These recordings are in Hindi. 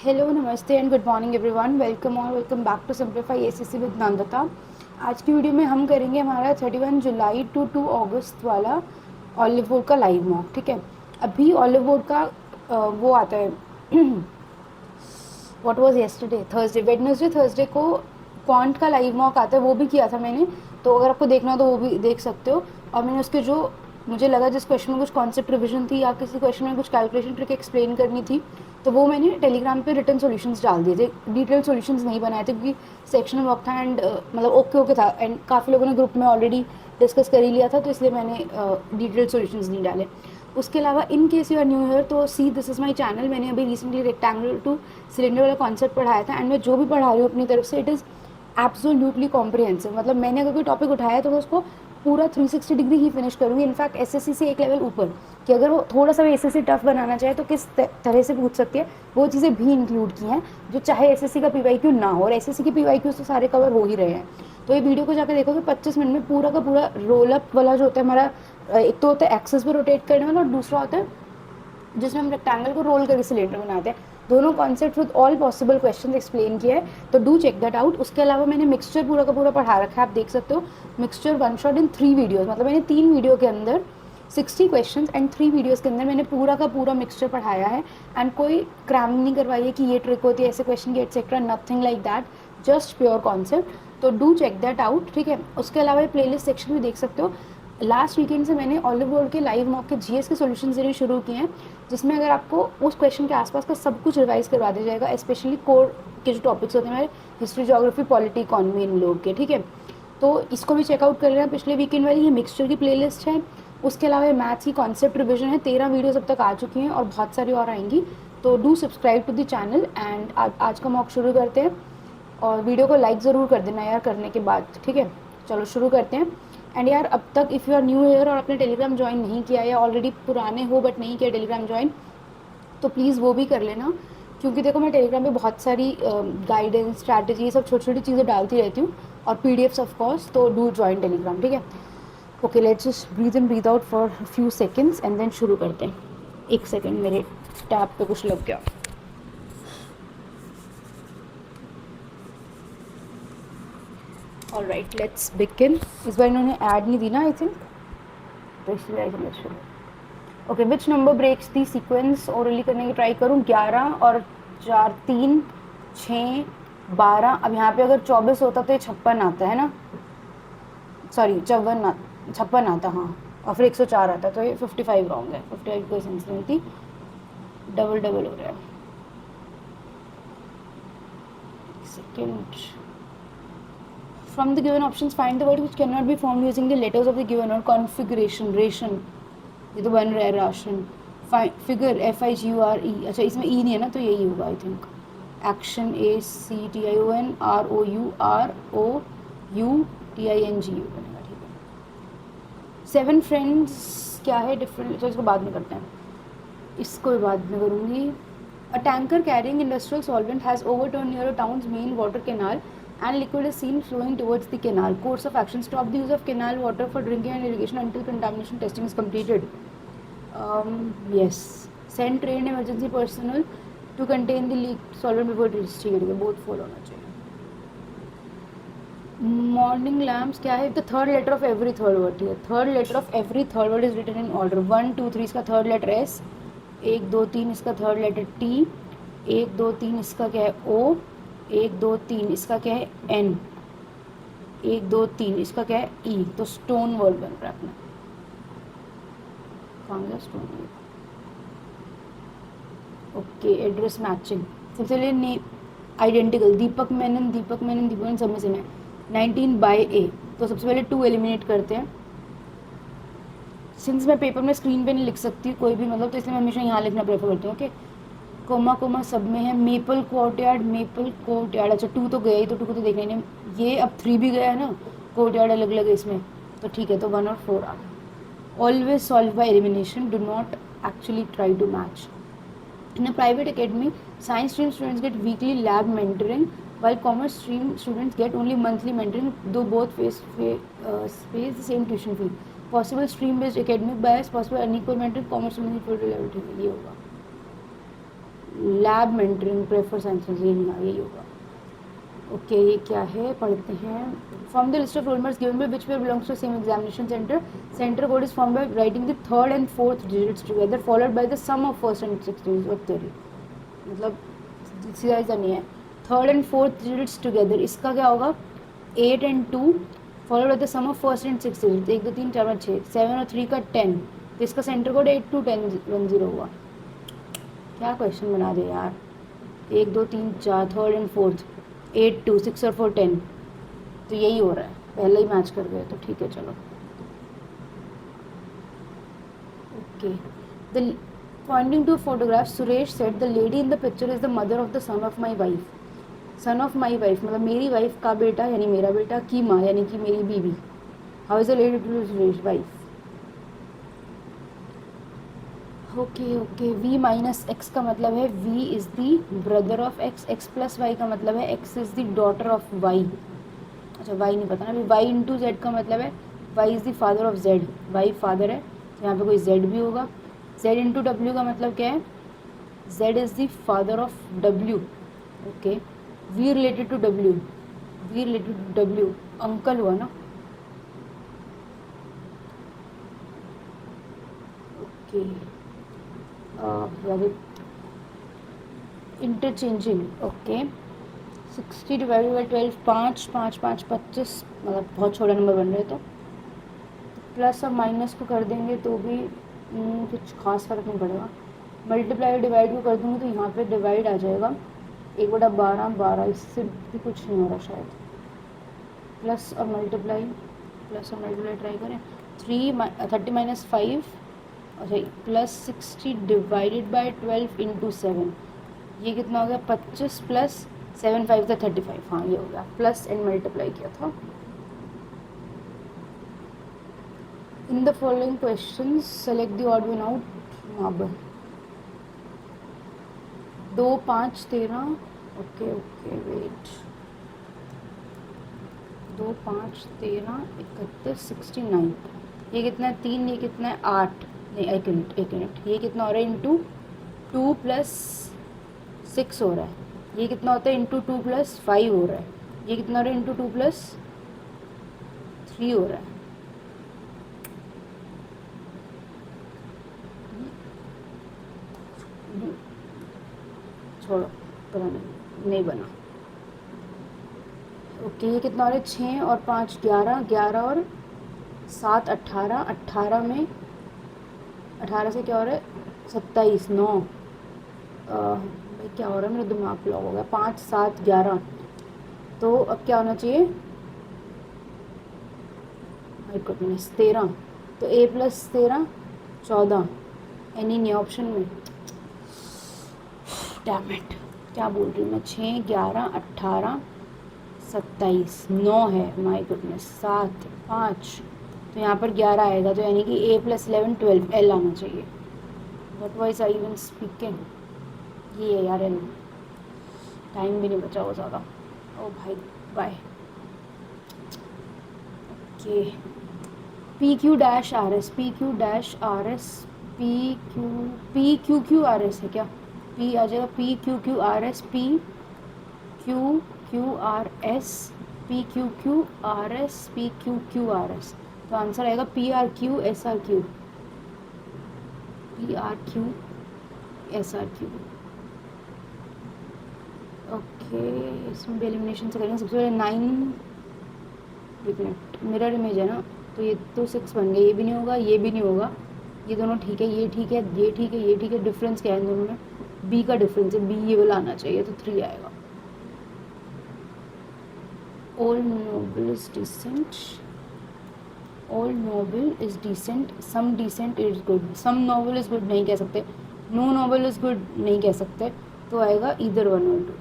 हेलो नमस्ते and good morning everyone. Welcome और welcome back to simplify ACC with Nandita. आज की वीडियो में हम करेंगे हमारा 31 जुलाई टू 2 अगस्त वाला ऑलिव वुड का लाइव मॉक। ठीक है, अभी ऑलिव वुड का वो आता है what was yesterday Thursday Wednesday Thursday को क्वांट का लाइव मॉक आता है, वो भी किया था मैंने। तो अगर आपको देखना हो तो वो भी देख सकते हो। और मैंने उसके जो मुझे लगा जिस क्वेश्चन में कुछ कॉन्सेप्ट रिविजन थी या किसी क्वेश्चन में कुछ कैलकुलेशन ट्रिक एक्सप्लेन करनी थी, तो वो मैंने टेलीग्राम पे रिटर्न सॉल्यूशंस डाल दिए थे। डिटेल सॉल्यूशंस नहीं बनाए थे क्योंकि सेक्शनल वर्क था एंड मतलब ओके ओके था एंड काफ़ी लोगों ने ग्रुप में ऑलरेडी डिस्कस कर ही लिया था, तो इसलिए मैंने डिटेल सॉल्यूशंस नहीं डाले। उसके अलावा in case you are new here तो see this is my channel. मैंने अभी रिसेंटली रेक्टेंगुलर टू सिलेंडर वाला कॉन्सेप्ट पढ़ाया था एंड मैं जो भी पढ़ा रही हूँ अपनी तरफ से इट इज़ एब्सोल्युटली कॉम्प्रिहेंसिव। मतलब मैंने अगर कोई टॉपिक उठाया तो मैं उसको पूरा 360 डिग्री ही फिनिश करूँगी। इनफैक्ट एसएससी से एक लेवल ऊपर कि अगर वो थोड़ा सा भी एसएससी टफ बनाना चाहे तो किस तरह से पूछ सकती है, वो चीज़ें भी इंक्लूड की हैं जो चाहे एसएससी का पीवाईक्यू ना हो। और एसएससी के पीवाईक्यू तो सारे कवर हो ही रहे हैं। तो ये वीडियो को जाकर देखोगे 25 मिनट में पूरा का पूरा रोल अप वाला जो होता है हमारा, एक तो होता है एक्सेस पर रोटेट करने वाला और दूसरा होता है जिसमें हम रेक्टेंगल को रोल करके सिलेंडर बनाते हैं। दोनों concept with all possible question explain किया है, तो डू चेक दैट आउट। उसके अलावा मैंने मिक्सचर पूरा का पूरा पढ़ा रखा है, आप देख सकते हो। Mixture one shot in 3 videos, मतलब मैंने 3 वीडियो के अंदर 60 क्वेश्चन एंड 3 वीडियोज़ के अंदर मैंने पूरा का पूरा मिक्सचर पढ़ाया है। एंड कोई क्रैमिंग नहीं करवाई है कि ये ट्रिक होती है ऐसे क्वेश्चन की etcetera, nothing like that, just pure concept. तो डू चेक दैट आउट, ठीक है। उसके अलावा ये प्लेलिस्ट सेक्शन भी देख सकते हो। लास्ट वीकेंड से मैंने ऑलिव वर्ल्ड के लाइव मॉक के जीएस के सॉल्यूशन देने शुरू किए हैं, जिसमें अगर आपको उस क्वेश्चन के आसपास का सब कुछ रिवाइज करवा दिया जाएगा, स्पेशली कोर के जो टॉपिक्स होते हैं हमारे हिस्ट्री, ज्योग्राफी, पॉलिटी, इकॉनमी, इन लोग के। ठीक है, तो इसको भी चेकआउट कर लेना। पिछले वीकेंड वाली ये मिक्सचर की प्लेलिस्ट है। उसके अलावा मैथ्स की कॉन्सेप्ट रिविजन है, 13 वीडियोस अब तक आ चुकी हैं और बहुत सारी और आएंगी। तो do subscribe to the channel and आज का मॉक शुरू करते हैं। और वीडियो को लाइक ज़रूर कर देना यार करने के बाद, ठीक है। चलो शुरू करते हैं। एंड यार अब तक if you are new year और आपने टेलीग्राम ज्वाइन नहीं किया या ऑलरेडी पुराने हो बट नहीं किया टेलीग्राम ज्वाइन, तो प्लीज़ वो भी कर लेना। क्योंकि देखो मैं टेलीग्राम पे बहुत सारी गाइडेंस, स्ट्रैटेजी, सब छोटी छोटी चीज़ें डालती रहती हूँ और पीडीएफ्स ऑफ कोर्स। तो डू ज्वाइन टेलीग्राम, ठीक है। Okay, let's just breathe in breathe out for few seconds and then शुरू करते हैं। एक सेकेंड, मेरे टैब पे कुछ लग गया। Alright, let's begin. इस बार इन्होंने ऐड नहीं दी ना, आई थिंक, तो इसलिए आई थिंक शुरू। Okay, which number breaks the sequence? Orally करने की ट्राई करूँ। 11 और 4 3 6 12। अब यहाँ पे अगर 24 होता तो ये 56 आता है ना, सॉरी 56 आता, हाँ। और फिर 104 आता, तो ये 55 रॉन्ग है। 55 कोई सेंस नहीं होती, डबल डबल हो रहा है। Second, from the given options find the word which cannot be formed using the letters of the given word. configuration, ration, ये तो बन रहा है राशन। फिगर FIGURE, अच्छा इसमें ई नहीं है ना, तो यही होगा आई थिंक। एक्शन ACTION बनेगा, ठीक है। 7 फ्रेंड्स क्या है डिफरेंट, तो इसको बाद में करते हैं, इसको भी बाद में करूँगी। A tanker carrying industrial solvent has overturned near a town's main water canal and liquid is seen flowing towards the canal. Course of action: stop the use of canal water for drinking and irrigation until contamination testing is completed. Yes. Send trained emergency personnel to contain the leaked solvent before it reaches. ठीक है, both fall होना चाहिए। Morning lamps क्या है? The third letter of every third word, ठीक है। Third letter of every third word is written in order. 1 2 3 इसका third letter S, 1 2 3 इसका थर्ड लेटर T, 1 2 3 इसका क्या है O, 1 2 3 इसका क्या है N, 1 2 3 इसका क्या है E। तो स्टोन वर्ड बन रहा है अपना। कहाँ गया स्टोन? Okay, address matching. सबसे पहले ने आइडेंटिकल, दीपक मेनन सब में से मैं 19 बाय A। तो सबसे पहले 2 एलिमिनेट करते हैं। सिंस मैं पेपर में स्क्रीन पे नहीं लिख सकती कोई भी मतलब, तो इसलिए मैं हमेशा यहाँ लिखना प्रेफर करती हूँ। ओके, कोमा कोमा सब में है। मेपल कोर्टयार्ड, अच्छा 2 तो गया ही, तो 2 को तो देखना ही नहीं। ये अब 3 भी गया है ना, कोर्टयार्ड अलग अलग है इसमें, तो ठीक है। तो 1 और 4 आ गए। Always solve by elimination, do not actually try to match. In a private academy science stream students get weekly lab mentoring while commerce stream students get only monthly mentoring, though both face the same tuition fee. Possible stream based academic bias, possible unequal mentoring, commerce students for level, ठीक है, ये होगा। लैब मेंटरिंग प्रेफर साइंस, ये नहीं आ, यही होगा। ओके ये क्या है पढ़ते हैं। From the list of roll numbers given by which pair belongs to same examination centre, centre code is form by writing the third and fourth digits together followed by the sum of first and sixth digits of तेरी, मतलब सीधा ऐसा नहीं है। Third and fourth digits together, इसका क्या होगा 8 and 2 followed by the sum of first and sixth digits, 1 2 3 4 5 6, 7 और 3 का 10, तो इसका सेंटर कोड 8 2 10 1 0 हुआ। क्या क्वेश्चन बना दे यार, 1 2 3 4 थर्ड एंड फोर्थ 8 2 6 और 4 10, तो यही हो रहा है, पहले ही मैच कर गए तो ठीक है चलो। Okay the pointing to photograph Suresh said the lady in the picture is the mother of the son of my wife, son of my wife मतलब मेरी वाइफ का बेटा यानी मेरा बेटा की माँ यानी कि मेरी बीवी, how is the lady to Suresh wife. Okay okay v minus x का मतलब है v is the brother of x, x plus y का मतलब है x is the daughter of y। अच्छा y नहीं पता ना अभी। y इंटू जेड का मतलब है y is the father of z, y father है तो यहाँ पे कोई z भी होगा। z इंटू डब्ल्यू का मतलब क्या है, z is the father of w। Okay v related to w, v related to w uncle हुआ ना। Okay interchanging. Okay 60 divided by 12 5 5 5 25, मतलब बहुत छोटा नंबर बन रहे तो प्लस और माइनस को कर देंगे तो भी कुछ खास फर्क नहीं पड़ेगा। मल्टीप्लाई डिवाइड को कर दूँगी तो यहाँ पे डिवाइड आ जाएगा 1/12 12, इससे भी कुछ नहीं हो रहा शायद। प्लस और मल्टीप्लाई ट्राई करें 30 माइनस 5, अच्छा प्लस 60 डिवाइडेड बाई 12 इंटू 7, ये कितना हो गया 25 प्लस 7 5 था 35, हाँ ये हो गया। प्लस एंड मल्टीप्लाई किया था। In the following question select the odd one out number 2 5 13। Okay okay wait 2 5 13 31 69, ये कितना है 3, ये कितना है 8, नहीं एक मिनट ये कितना हो रहा है इंटू 2 प्लस 6 हो रहा है, ये कितना होता है इंटू 2 प्लस 5 हो रहा है, ये कितना हो रहा है इंटू 2 प्लस 3 हो रहा है। छोड़ो पता नहीं बना। ओके ये कितना हो रहा है 6 और 5 11, 11 और 7 18, 18 में 18 से क्या हो रहा है 27 9, क्या हो रहा है मेरा दिमाग ब्लॉक हो गया, 5 7 11, तो अब क्या होना चाहिए 13, तो a प्लस 13 14, एनी नहीं ऑप्शन में। डैम इट क्या बोल रही हूँ मैं, 6 11 18 27 9 है, माय गुडनेस 7 5, तो यहाँ पर 11 आएगा, तो यानी कि a प्लस 11 12 एल आना चाहिए। What wise I even speaking, ये है यार एल। टाइम भी नहीं बचा हो ज़्यादा, ओ भाई bye. Okay P Q dash R S, P Q dash R S, P Q Q R S है क्या, पी आ जाएगा P Q Q R S, P Q Q R S, P Q Q R S, P Q Q R S, तो आंसर आएगा P R Q S R Q, P R Q S R Q. Okay इसमें भी एलिमिनेशन से करेंगे। सबसे पहले 9 मिरर इमेज है ना, तो ये तो 6 बन गए, ये भी नहीं होगा ये भी नहीं होगा, ये दोनों ठीक है, ये ठीक है ये ठीक है ये ठीक है, डिफरेंस क्या है इन दोनों में, बी का डिफरेंस है, बी ये वाला आना चाहिए, तो 3 आएगा। Old noble is decent, old noble is decent, some decent is good, some noble is good नहीं कह सकते, नो नोबल इज गुड नहीं कह सकते, तो आएगा ईदर 1 और 2।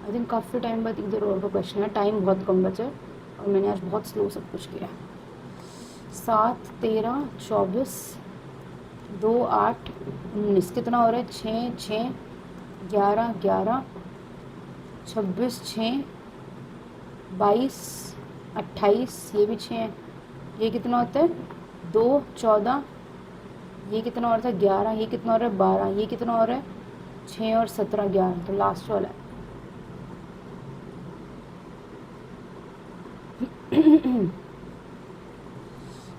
आई थिंक काफ़ी टाइम बाद इधर और का क्वेश्चन है, टाइम बहुत कम बचा है और मैंने आज बहुत स्लो सब कुछ किया। 7 13 24 2 8 19 कितना हो रहा है 6 6 11 11 26 6 22 28, ये भी 6 है, ये कितना होता है 2 14 ये कितना और था 11, ये कितना और है 12, ये कितना और है 6 और 17 11, तो लास्ट वाला है।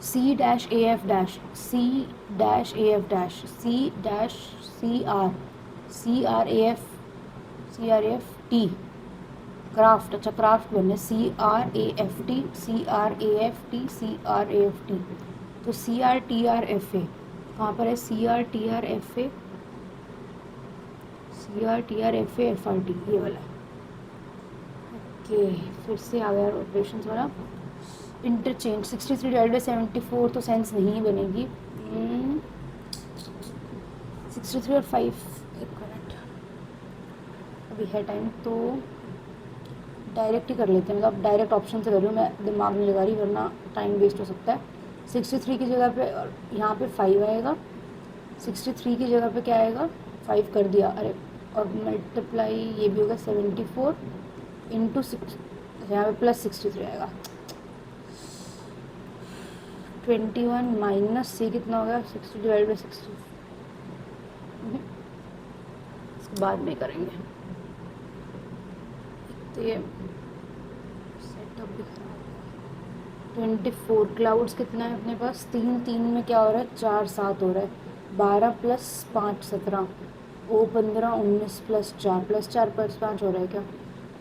C dash AF dash C dash AF dash C dash CR CRAF CRAF T craft, अच्छा क्राफ्ट बनने CRAFT CRAFT CRAFT, तो CRTRFA कहाँ पर है CRTRFA CRTRFA FRT ये वाला। ओके फिर से आ गया ऑपरेशन वाला। इंटरचेंज 63 डिवाइड बाई 74 तो सेंस नहीं बनेगी। 63 और 5 एक मिनट अभी है टाइम, तो डायरेक्ट ही कर लेते हैं, मतलब डायरेक्ट ऑप्शन से कर रही हूँ मैं, दिमाग नहीं लगा रही वरना टाइम वेस्ट हो सकता है। 63 की जगह पे यहाँ पे 5 आएगा, 63 की जगह पे क्या आएगा 5 कर दिया, अरे और मल्टीप्लाई ये भी होगा 74 इंटू 6, यहाँ पे प्लस 63 आएगा। 21 माइनस से कितना हो गया 60 डिवाइड बाई 60, इसके बाद में करेंगे। तो ये सेटअप भी खराब हो गया। 24 क्लाउड्स कितना है अपने पास 3, 3 में क्या हो रहा है 4 7 हो रहा है, 12 प्लस 5 17, ओ 15 19 प्लस 4 प्लस 5 हो रहा है क्या,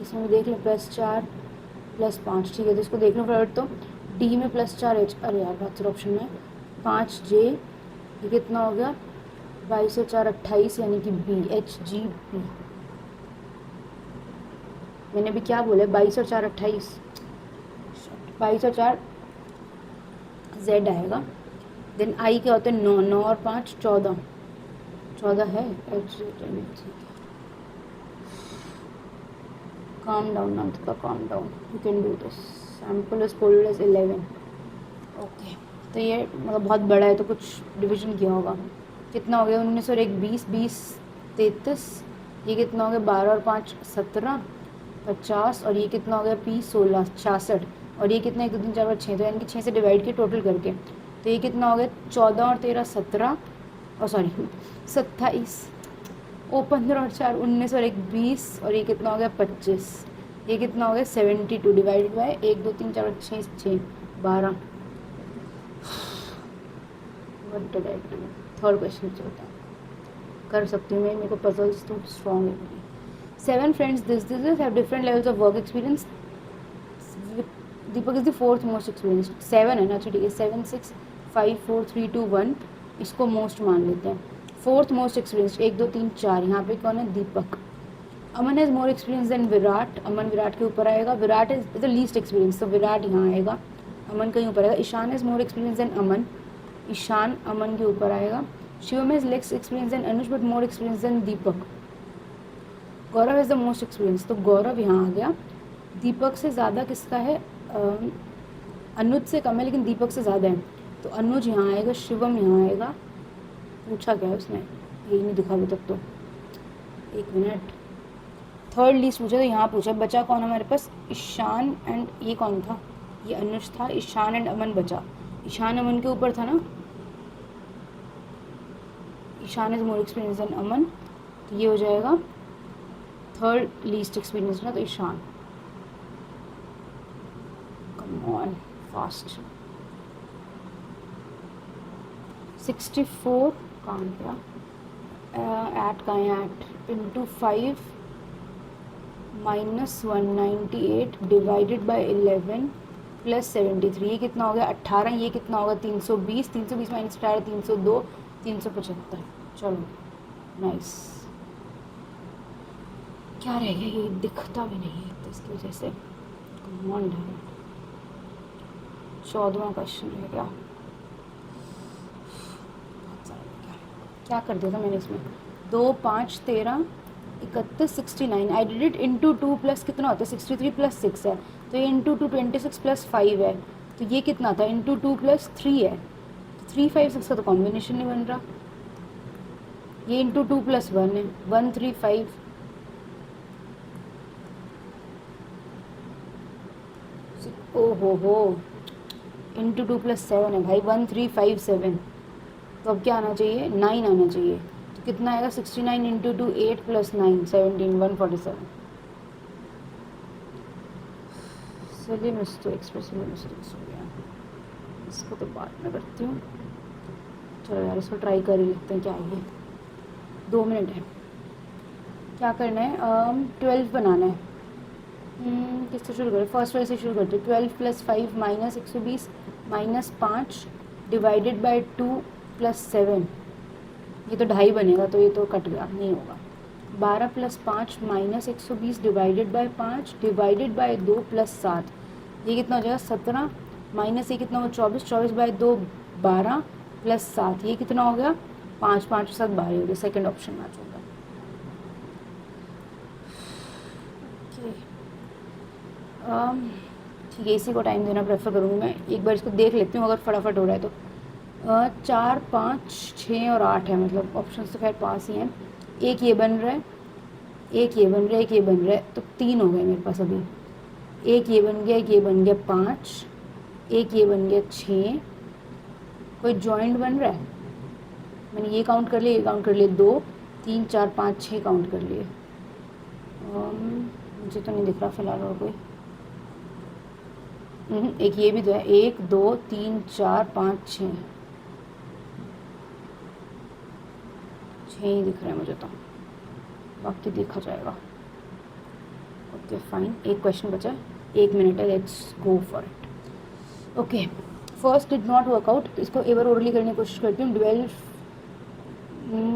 इसमें भी देख लें +4 +5, ठीक है तो इसको देख लो फटाफट। तो डी में +4 एच, अरे यार बात ऑप्शन में 5 जे, ये कितना हो गया 22 और 4 28, यानी कि बी HGB। मैंने भी क्या बोला 22 और 4 28, 22 और 4 Z आएगा। देन आई क्या होते हैं 9, 9 और 5 14, 14 है H। calm down Namtika, calm down, you can do this, sample is folded as 11। Okay तो ये मतलब बहुत बड़ा है तो कुछ डिवीजन किया होगा। कितना हो गया 19 और 1 20, 20 33, ये कितना हो गया 12 और 5 17 50, और ये कितना हो गया P 16 66, और ये कितना 1 2 3 4 5 6, तो यानी कि 6 से डिवाइड किया टोटल करके, तो ये कितना हो गया 14 और 13 17, और सॉरी 27, ओ 15 और 4 19, और 1 20, और ये कितना हो गया 25, ये कितना हो गया 72 डिवाइडेड बाय 1 2 3 4 5 6 12। थर्ड क्वेश्चन चलता है, कर सकती हूँ मैं, मेरे को पजल्स तो स्ट्रॉन्ग है। 7 friends this have different levels of work experience, Deepak is the 4th most experienced. 7 है ना, अच्छा ठीक है 7 6 5 4 3 2 1, इसको मोस्ट मान लेते हैं। 4th मोस्ट एक्सपीरियंस्ड 1 2 3 4, यहाँ पे कौन है Deepak. Aman has more experience than Virat, Aman Virat के ऊपर आएगा। Virat is the least experience, तो विराट यहाँ आएगा, अमन कहीं ऊपर आएगा। Ishaan has more experience than Aman, Ishaan Aman के ऊपर आएगा। Shivam has less experience than Anuj but more experience than Deepak. Gaurav has the most experience, तो गौरव यहाँ आ गया। दीपक से ज़्यादा किसका है अनुज से कम है लेकिन दीपक से ज़्यादा है, तो अनुज यहाँ आएगा, शिवम यहाँ आएगा। पूछा क्या है उसने, यही नहीं दिखा अभी तक तो, एक मिनट। थर्ड लिस्ट पूछा तो यहाँ पूछा, बचा कौन हमारे पास ईशान एंड ये कौन था, ये अनुज था, ईशान एंड अमन बचा। ईशान अमन के ऊपर था ना, Ishaan is more experience than Aman, तो ये हो जाएगा थर्ड लीस्ट एक्सपीरियंस ना, तो ईशान। Come on fast. 64 कहाँ गया, ऐट कहाँ है, eight into 5 minus 198 divided by 11 plus 73, ये कितना हो गया 18, ये कितना होगा 320, 320 माइनस 18 302 375। चलो नाइस। क्या रह गया, ये दिखता भी नहीं है तो इसकी वजह से। 14वां क्वेश्चन रह गया, क्या कर दिया था मैंने इसमें, 2 5 13 31 69, I did it into 2 plus कितना होता है 63 प्लस 6 है, तो ये इंटू 2 26 प्लस 5 है, तो ये कितना था इंटू 2 प्लस 3 है, 3 5 6 का तो कॉम्बिनेशन नहीं बन रहा। ये इंटू 2 प्लस 1 है 1 3 5, ओ हो इंटू 2 प्लस 7 है भाई 1 3 5 7, तो अब क्या आना चाहिए, 9 आना चाहिए। तो कितना आएगा, 69 इंटू 2 8 प्लस 9 17 147। चलिए मिस्टेक एक्सप्रेशन में मिस्टेक्स हो गया, इसको तो बाद में करती हूँ। चलो यार इसको ट्राई कर ही लेते हैं, क्या है ये, 2 मिनट है। क्या करना है, 12 बनाना है। किससे शुरू करें, फर्स्ट वाले से शुरू करते हैं। 12 plus 5 minus 120 minus 5 divided by 2 plus 7, ये तो 2.5 बनेगा, तो ये तो कट गया, नहीं होगा। 12 plus 5 minus 120 divided by 5 divided by 2 plus 7, ये कितना हो जाएगा 17 माइनस ये कितना हो 24, 24 बाई 2 12 प्लस 7, ये कितना हो गया 5, 5 7 12 हो गया। सेकेंड ऑप्शन मैच होगा। ठीक है, इसी को टाइम देना प्रेफर करूँगी मैं। एक बार इसको देख लेती हूँ, अगर फटाफट हो रहा है तो 4 5 6 और 8 है, मतलब ऑप्शन तो खैर पास ही हैं। एक ये बन रहा है, एक ये बन रहा है, एक ये बन रहा है, तो 3 हो गए मेरे पास अभी। एक ये बन गया, एक ये बन गया 5, एक ये बन गया 6, कोई जॉइंट बन रहा है, मैंने ये काउंट कर लिया, ये काउंट कर लिए, 2 3 4 5 6 काउंट कर लिए। मुझे तो नहीं दिख रहा फिलहाल और कोई। एक ये भी तो है, 1 2 3 4 5 6 ही दिख रहे हैं मुझे तो, बाकी देखा जाएगा। ओके फाइन, एक क्वेश्चन बचा है, 1 मिनट है, let's go for it. Okay, first did not workout, इसको एक बार ओरली करने की कोशिश करती हूँ। 12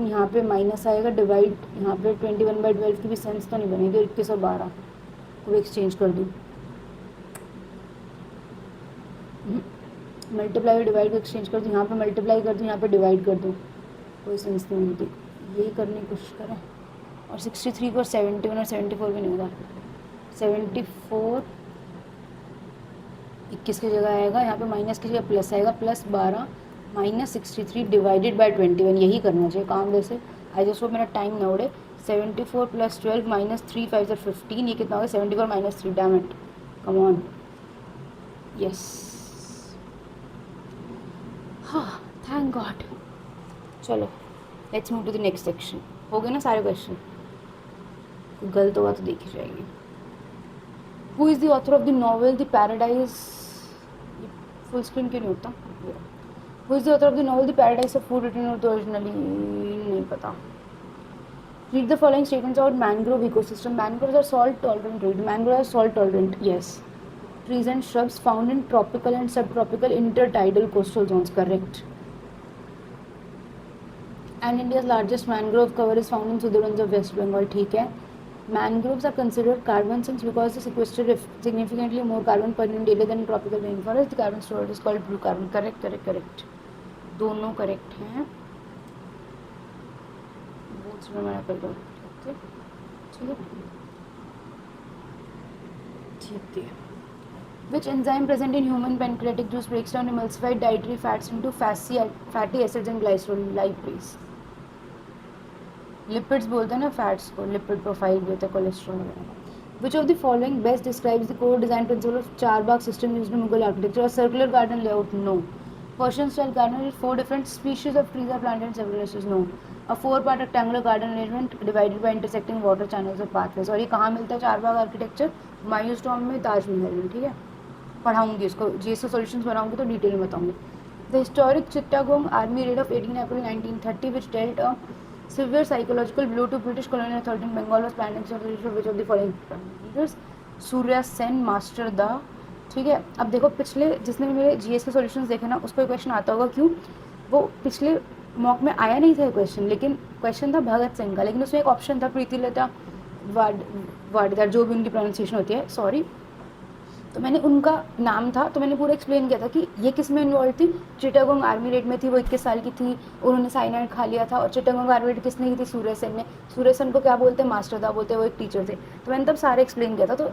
यहाँ पे माइनस आएगा, डिवाइड यहाँ पे 21/12 की भी सेंस तो नहीं बनेगी, 21 और 12 को भी एक्सचेंज कर दूँ, मल्टीप्लाई और डिवाइड को एक्सचेंज कर दूँ, यहाँ पे मल्टीप्लाई कर दूँ, यहाँ पे डिवाइड कर दूँ, कोई सेंस नहीं बनती। यही करने की कोशिश करें। और 63 को 71 और 74 भी नहीं होगा, 74 21 की जगह आएगा, यहाँ पे माइनस की जगह प्लस आएगा, प्लस 12 माइनस 63 डिवाइडेड बाई 21, यही करना चाहिए काम वैसे। आई जस्ट वो मेरा टाइम ना उड़े। 74 प्लस 12 माइनस 3 5 और 15, ये कितना होगा 74 minus 3, damn it, come on, yes, हाँ थैंक गॉड। चलो let's move to the next section. हो गए ना सारे क्वेश्चन, गलत होगा तो देखी जाएगी। Who is the author of the novel the paradise, full screen क्यों नहीं होता। Who is the author of the novel the paradise of food written originally, नहीं पता। Read the following statements about mangrove ecosystem. Mangroves are salt tolerant, read mangrove are salt tolerant, yes. Trees and shrubs found in tropical and subtropical intertidal coastal zones, correct. And India's largest mangrove cover is found in Sundarbans of West Bengal, ठीक है। Mangroves are considered carbon sinks because they sequester significantly more carbon per unit area than tropical rainforest. The carbon stored is called blue carbon, correct correct correct, दोनों correct हैं। बूथ्स में मैं कर दूँ, ठीक है ठीक है। Which enzyme present in human pancreatic juice breaks down emulsified dietary fats into fatty acids and glycerol lipase? Lipids बोलते हैं ना फैट्स को, लिपिड प्रोफाइल भी होता है, कोलेस्ट्रॉल वगैरह। Which of the following best describes the core design principle of Charbagh system used in Mughal architecture? A circular garden layout, no. Persian style garden with 4 different species of trees are planted in several places, no. A 4-part rectangular garden arrangement divided by intersecting water channels or pathways। और ये कहाँ मिलता है चारबाग आर्किटेक्चर, हुमायूंस टॉम्ब में, ताजमहल में, ठीक है। पढ़ाऊंगी इसको, जीएसटी सॉल्यूशंस बनाऊंगी तो डिटेल में बताऊंगी। The historic Chittagong army raid of 18 April 1930 which dealt a severe psychological blow to British colonial authority in Bengal was planned in which of the following leaders, Surya Sen, master da, ठीक है। अब देखो पिछले जिसने भी मेरे जीएस के सॉल्यूशंस देखे ना, उसको क्वेश्चन आता होगा, क्यों वो पिछले मॉक में आया नहीं था क्वेश्चन, लेकिन क्वेश्चन था भगत सिंह का, लेकिन उसमें एक ऑप्शन था प्रीतिलता वाडेदार, जो भी उनकी प्रोनाउंसिएशन होती है, सॉरी, तो मैंने उनका नाम था, तो मैंने पूरा एक्सप्लेन किया था कि ये किस में इन्वॉल्व थी। चिटागोंग आर्मी रेड में थी, वो 21 साल की थी, उन्होंने साइनाइड खा लिया था। और चिटागोंग आर्मी रेड किसने की थी, सूर्य सेन ने। सूर्य सेन को क्या बोलते हैं, मास्टर दा बोलते हैं, वो एक टीचर थे। तो मैंने तब सारे एक्सप्लेन किया था, तो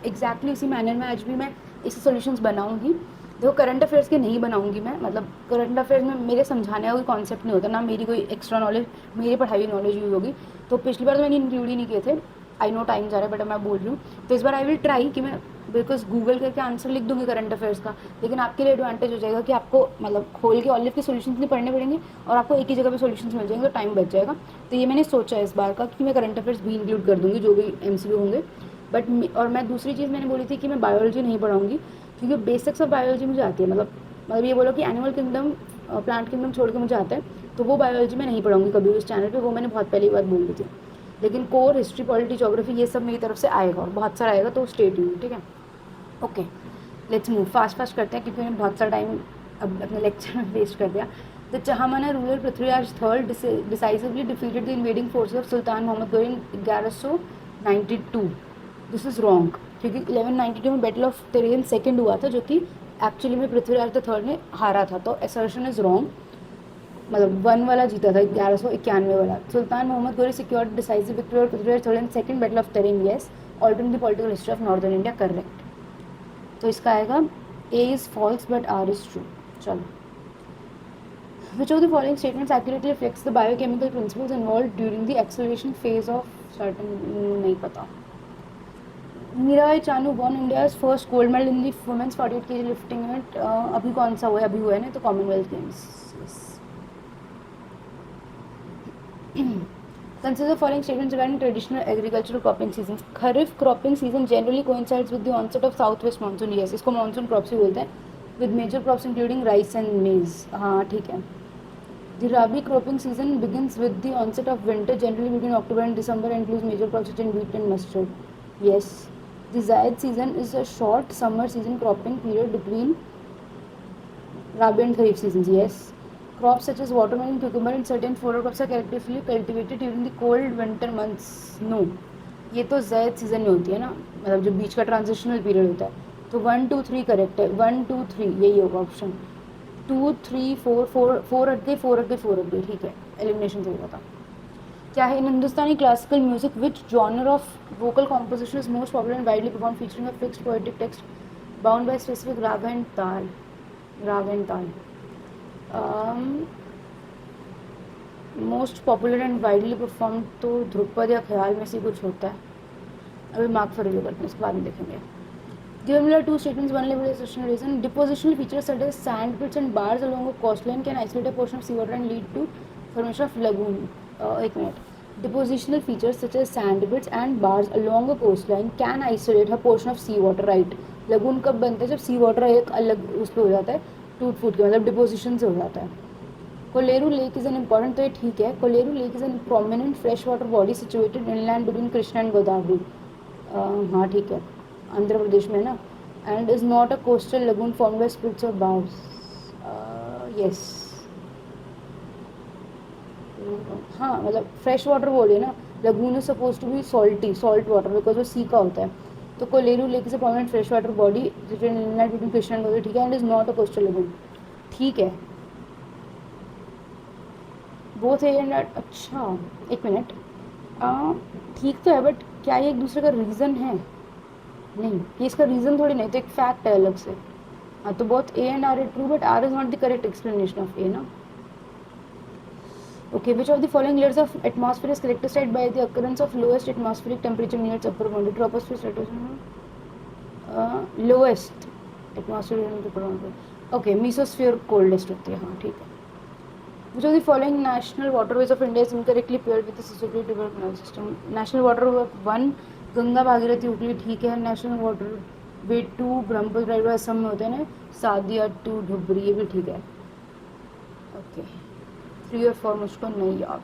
एग्जैक्टली इसी मैनर में आज भी मैं इसी सोल्यूशंस बनाऊंगी। देखो करंट अफेयर्स के नहीं बनाऊंगी मैं, मतलब करंट अफेयर्स में मेरे समझाने का कोई कॉन्सेप्ट नहीं होता, ना मेरी कोई एक्स्ट्रा नॉलेज, मेरी पढ़ाई नॉलेज यूज होगी। तो पिछली बार तो मैंने इंक्लूड ही नहीं किए थे, आई नो टाइम जा रहा है, बट मैं बोल रही हूँ। तो इस बार आई विल ट्राई कि मैं बिकॉज गूगल करके आंसर लिख दूंगी करंट अफेयर्स का, लेकिन आपके लिए एडवांटेज हो जाएगा कि आपको मतलब खोल के ऑलिव के सॉल्यूशंस नहीं पढ़ने पड़ेंगे और आपको एक ही जगह पे सॉल्यूशंस मिल जाएंगे, तो टाइम बच जाएगा। तो ये मैंने सोचा है इस बार का कि मैं करंट अफेयर्स भी इंक्लूड कर दूंगी जो भी एमसीक्यू होंगे। बट और मैं दूसरी चीज़ मैंने बोली थी कि मैं बायोलॉजी नहीं पढ़ाऊंगी, क्योंकि बेसिक्स ऑफ बायोलॉजी मुझे आती है, मतलब ये बोलो कि एनिमल किंगडम प्लांट किंगडम छोड़ के मुझे आता है, तो वो बायोलॉजी में नहीं पढ़ाऊंगी कभी उस चैनल पे, वो मैंने बहुत पहली बार बोल दी थी। लेकिन कोर, हिस्ट्री, पॉलिटी, ज्योग्राफी ये सब मेरी तरफ से आएगा और बहुत सारा आएगा, तो स्टे ट्यून्ड, ठीक है। Okay, let's move, fast fast करते हैं क्योंकि मैंने बहुत सारा टाइम अब अपने लेक्चर में वेस्ट कर दिया। The Chahamana ruler Prithviraj third decisively defeated the invading forces of sultan Mohammad Ghori in 1192। This is wrong, क्योंकि 1192 में बैटल ऑफ तेरियन सेकेंड हुआ था, जो कि एक्चुअली में पृथ्वीराज द थर्ड ने हारा था, तो असर्शन इज रॉन्ग। मतलब 1 वाला जीता था, 1191 वाला। सुल्तान मोहम्मद गोरी सिक्योर्ड डिसाइसिव विक्ट्री और Prithviraj third in second battle of Tarain, yes. Altering the political history of northern India, correct. तो इसका आएगा A is false but R is true. चलो, which of the following statements accurately reflects the biochemical principles involved during the acceleration phase of certain, नहीं पता। Mirabai Chanu born India's first gold medal in the women's 48 kg lifting event, अभी कौन सा हुआ है, अभी हुआ है ना, तो Commonwealth games, yes. Consider the following statements regarding traditional agricultural cropping seasons. Kharif cropping season generally coincides with the onset of southwest monsoon. Yes, इसको monsoon crops भी बोलते हैं. With major crops including rice and maize. हाँ ठीक है. The Rabi cropping season begins with the onset of winter, generally between October and December, and includes major crops such as wheat and mustard. Yes. The Zaid season is a short summer season cropping period between Rabi and Kharif seasons. Yes. Crops such as watermelon, cucumber and certain fodder crops are characteristically cultivated during the cold winter months. No, ये तो ज़ैद सीजन में होती है ना, मतलब जो बीच का ट्रांजिशनल पीरियड होता है। तो 1 2 3 करेक्ट है, 1 2 3 यही होगा ऑप्शन। 2 3 4 4 अट गए, 4 अट गए, 4 अट गए, ठीक है, एलिमिनेशन से होगा था। क्या है in Hindustani classical music which genre of vocal composition is most popular and widely perform featuring a fixed poetic text bound by specific raga and tala. Raga and tala most popular and widely perform तो ध्रुपद या ख्याल में से कुछ होता है, अभी मार्क फॉर रिव्यू करते हैं, इसके बाद में देखेंगे। Given below two statements, one labeled as associational reason. Depositional features such as sand pits and bars along a coastline can isolate a portion of seawater and lead to formation of lagoon. एक minute, depositional features such as sand pits and bars along a coastline can isolate a portion of seawater, right? lagoon कब बनता है, जब sea water एक अलग उस पर हो जाता है, टूट फूट के, मतलब डिपोजिशन से हो जाता है। Kolleru lake is an important, तो ये ठीक है। Kolleru lake is an prominent fresh water body situated inland between Krishna and Godavari. हाँ ठीक है, आंध्र प्रदेश में है ना। And is not a coastal lagoon formed by splits और बार्स। यस, हाँ मतलब फ्रेश वाटर बोलिए ना, lagoon is suppose to be salty, salt water, because वो सी का होता है। तो Kolleru lake is a prominent fresh water body situated inland between Krishna and Godavari, ठीक है। And is not a coastal lagoon, ठीक है। बोथ ए एंड, अच्छा एक मिनट, ठीक तो है, बट क्या ये एक दूसरे का रीज़न है? नहीं, ये इसका रीज़न थोड़ी नहीं, तो एक फैक्ट है अलग से। हाँ, तो both A and R are true, but R is not the correct explanation of A ना। Okay, which of the following layers of atmosphere is characterised by the occurrence of lowest atmospheric temperature near its upper boundary, troposphere, stratosphere, lowest atmosphere, okay, mesosphere coldest होती है, हाँ ठीक है। Which of the following national waterways of India is incorrectly paired with the Suzuki River Canal System? National Waterway 1 Ganga Bhagirathi Hooghly, ठीक है। National water way 2 Brahmaputra right Assam में होते हैं ना, सादिया 2 धुबरी, ये भी ठीक है। ओके, 3 और 4 मुझको नहीं याद,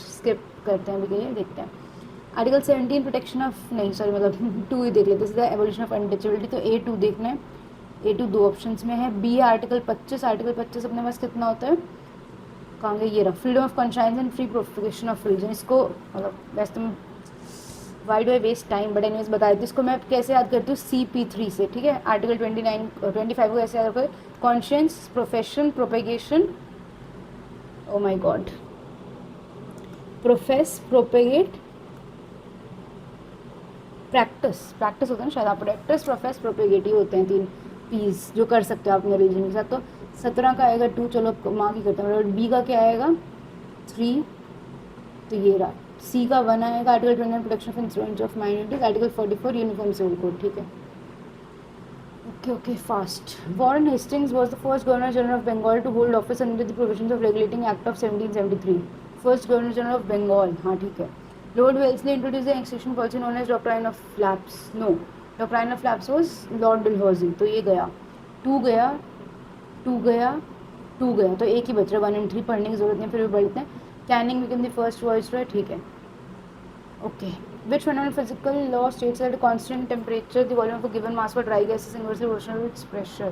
स्किप करते हैं अभी के लिए, देखते हैं। आर्टिकल 17 प्रोटेक्शन ऑफ, नहीं सॉरी, मतलब 2 ही देख लेते हैं, एवोल्यूशन ऑफ अनटचेबिलिटी, तो A2 देखना है। A2 2 ऑप्शंस में है। बी आर्टिकल 25, आर्टिकल 25 अपने पास कितना होता है, कहाँ गया, ये रहा, freedom of conscious and free profession of religion. इसको मतलब वैसे तुम why do I waste time, but anyways बता देती, इसको मैं कैसे याद करती हूँ, CP3 से, ठीक है। आर्टिकल 25 को कैसे याद रखो, कॉन्शियस, प्रोफेशन, प्रोपेगेशन, ओ माई गॉड, प्रोफेस, प्रोपेगेट, प्रैक्टिस होता है ना शायद, आप प्रैक्टिस, प्रोफेस, प्रोपेगेट, ये होते हैं 3 पीस जो कर सकते हो आप अपने रिलीजन के साथ। तो 17 का आएगा 2, चलो मार्क ही करते हैं। बी का क्या आएगा 3, तो ये रहा, सी का 1 आएगा, article 29 protection of instruments of minorities, article 44 uniform civil code, ठीक है। Okay, fast. Warren Hastings was the first Governor General of Bengal to hold office under the provisions of Regulating Act of 1773. First Governor General of Bengal, हाँ ठीक है। Lord Wellesley introduced the annexation policy known as Doctrine of Lapse. No, Doctrine of Lapse was Lord Dalhousie. तो ये गया, 2 गया, 2 गया, 2 गया, तो एक ही बच रहा, 1 and 3 पढ़ने की जरूरत नहीं, फिर भी बढ़ते हैं। Canning became the first viceroy, ठीक है। Okay. Which fundamental physical law states that at a constant temperature, the volume of a given mass for dry gas is inversely proportional to its pressure?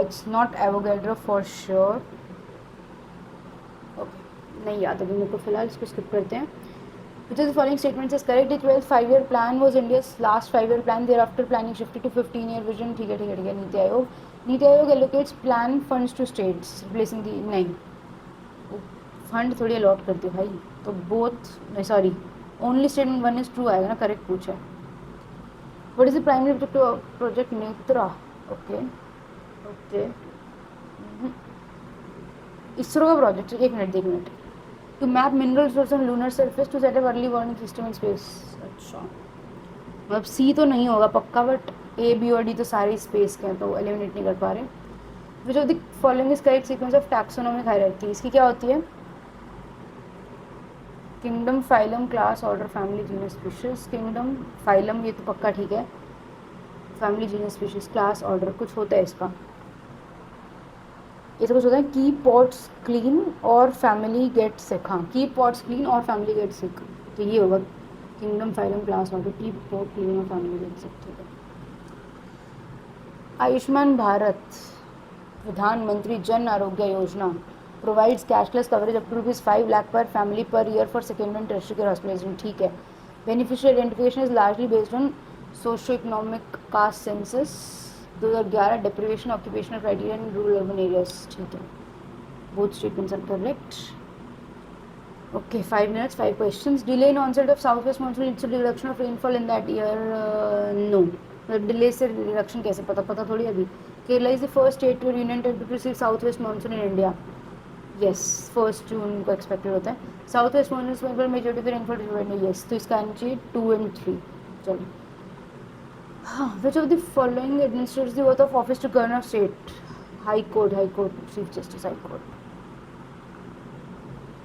It's not Avogadro for sure. Okay. नहीं याद अभी मेरे को, फिलहाल इसको skip करते हैं। Which of the following statements is correct? The 12th 5-year plan was India's last 5-year plan. Thereafter, planning shifted to 15-year vision. ठीक है ठीक है ठीक है। NITI Aayog allocates plan funds to states, replacing the नहीं फंड थोड़ी अलॉट करती है भाई, तो बोथ नहीं, sorry, only statement 1 is true आएगा ना, करेक्ट पूछा है। What is the primary objective of project Netra? Okay okay, ISRO का प्रोजेक्ट, एक मिनट एक minute, to map mineral resource on lunar surface to set up early warning system in space. अच्छा, मतलब सी तो नहीं होगा पक्का, बट ए बी और डी तो सारे स्पेस के हैं, तो एलिमिनेट नहीं कर पा रहे। विच of the following is correct sequence of taxonomic hierarchy? इसकी क्या होती है? Kingdom, phylum, class, order, family, genus, species. Kingdom, phylum ये तो पक्का ठीक है, family, genus, species, class, order, कुछ होता है इसका, ये तो कुछ होता है, की पॉट्स क्लीन और फैमिली गेट सिक। हाँ, की पॉट्स क्लीन और फैमिली गेट सिक, तो ये होगा किंगडम, फाइलम, क्लास, ऑर्डर, की पॉट क्लीन और फैमिली गेट सिक, ठीक है। आयुष्मान भारत प्रधानमंत्री Jan Arogya Yojana provides cashless coverage up to ₹5 lakh per family per year for secondary and tertiary care hospitalization, ठीक है। Beneficiary identification is largely based on socio-economic caste census 2011, deprivation occupational criteria in rural urban areas, ठीक है। Both statements are correct. Okay, 5 minutes, 5 questions. Delay in onset of southwest monsoon leads to reduction of rainfall in that year. No. Delay से reduction कैसे पता थोड़ी अभी। Kerala is the first state to union territory to receive southwest monsoon in India. Yes, 1 जून को एक्सपेक्टेड होता है। साउथ वेस्ट मॉनसून पर majority of the rainfall depend, yes, तो इसका आना चाहिए 2 and 3। चलो, हाँ, which of the following administrates the oath of office to governor of state? High court, chief justice high court.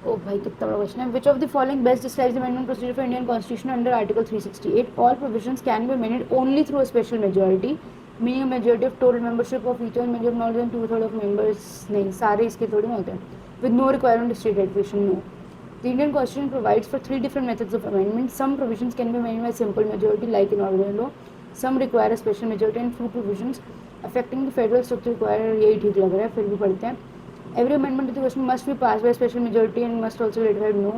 ओ भाई कितना बड़ा क्वेश्चन है। Which of the following best describes the amendment procedure for Indian constitution under article 368? All provisions can be amended only through a special majority, meaning a majority of total membership of each and majority not then 2/3 of members. नहीं, सारे इसके थोड़ी होते हैं। With no requirement of state ratification, no. The Indian Constitution provides for 3 different methods of amendment. Some provisions can be amended by simple majority, like in ordinary law. Some require a special majority, and few provisions affecting the federal structure require, यही ठीक लग रहा है, फिर भी पढ़ते हैं। Every amendment to the Constitution must be passed by special majority and must also be ratified. No.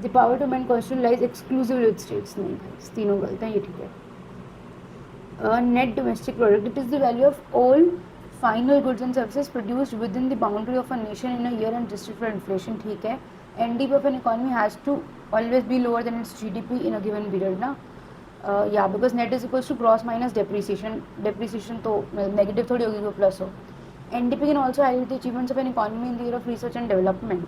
The power to amend Constitution lies exclusively with states. नहीं भाई, तीनों गलत हैं, ये ठीक है। Net domestic product, it is the value of all final goods and services produced within the boundary of a nation in a year and adjusted for inflation, ठीक है। NDP of an economy has to always be lower than its GDP in a given period ना, या because net is equals to gross minus depreciation. Depreciation तो नेगेटिव थोड़ी होगी, वो प्लस हो। NDP can also highlight the achievements of an economy in the year of research and development.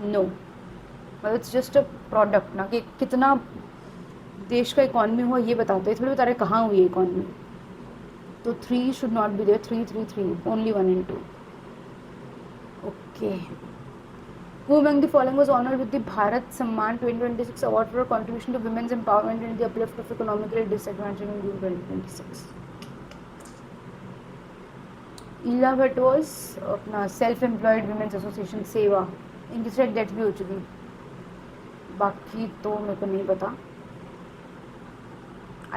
No, मतलब इट्स जस्ट अ प्रोडक्ट ना, कि कितना देश का इकोनॉमी हुआ ये बताते हैं, थोड़ी बता रहे कहाँ हुई है इकोनॉमी, तो 3 should not be there, 3, 3, 3, only 1 and 2. Okay. Who among the following was honored with the Bharat Samman 2026 award for contribution to women's empowerment and the uplift of economically disadvantaged in June 2026? Ila Bhatt was अपना self-employed women's association सेवा, इनकी शायद डेथ भी हो चुकी, बाकी तो मेरे को नहीं पता।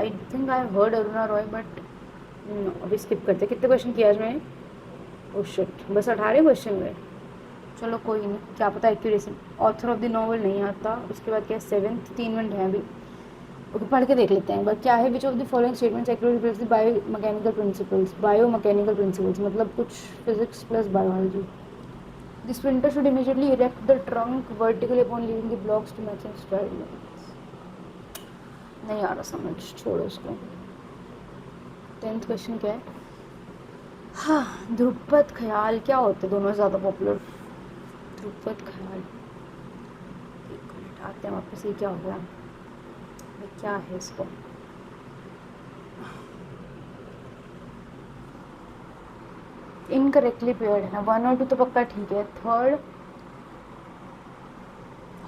I think I have heard Aruna Roy, but अभी स्किप करते। कितने क्वेश्चन किया आज मैंने? ओह शिट, बस 18 क्वेश्चन हुए। चलो कोई नहीं, क्या पता accuracy. Author of the novel नहीं आता, उसके बाद क्या है, 7th, 3 मिनट हैं अभी, ओके, पढ़ के देख लेते हैं एक बार। क्या है? Which of the following statements accurately reflects the biomechanical principles? Biomechanical principles मतलब कुछ physics plus biology. The sprinter should immediately erect the trunk vertically upon leaving the blocks to match in stride lines. नहीं आ रहा समझ, छोड़ो उसको। 10th क्वेश्चन क्या है? हाँ, ध्रुपद ख्याल क्या होते हैं? दोनों ज़्यादा पॉपुलर। ध्रुपद ख्याल, आते हैं वापस, ये क्या हो गया, ये क्या है इसको, इनकरेक्टली पेयर्ड है ना, 1 और 2 तो पक्का ठीक है, थर्ड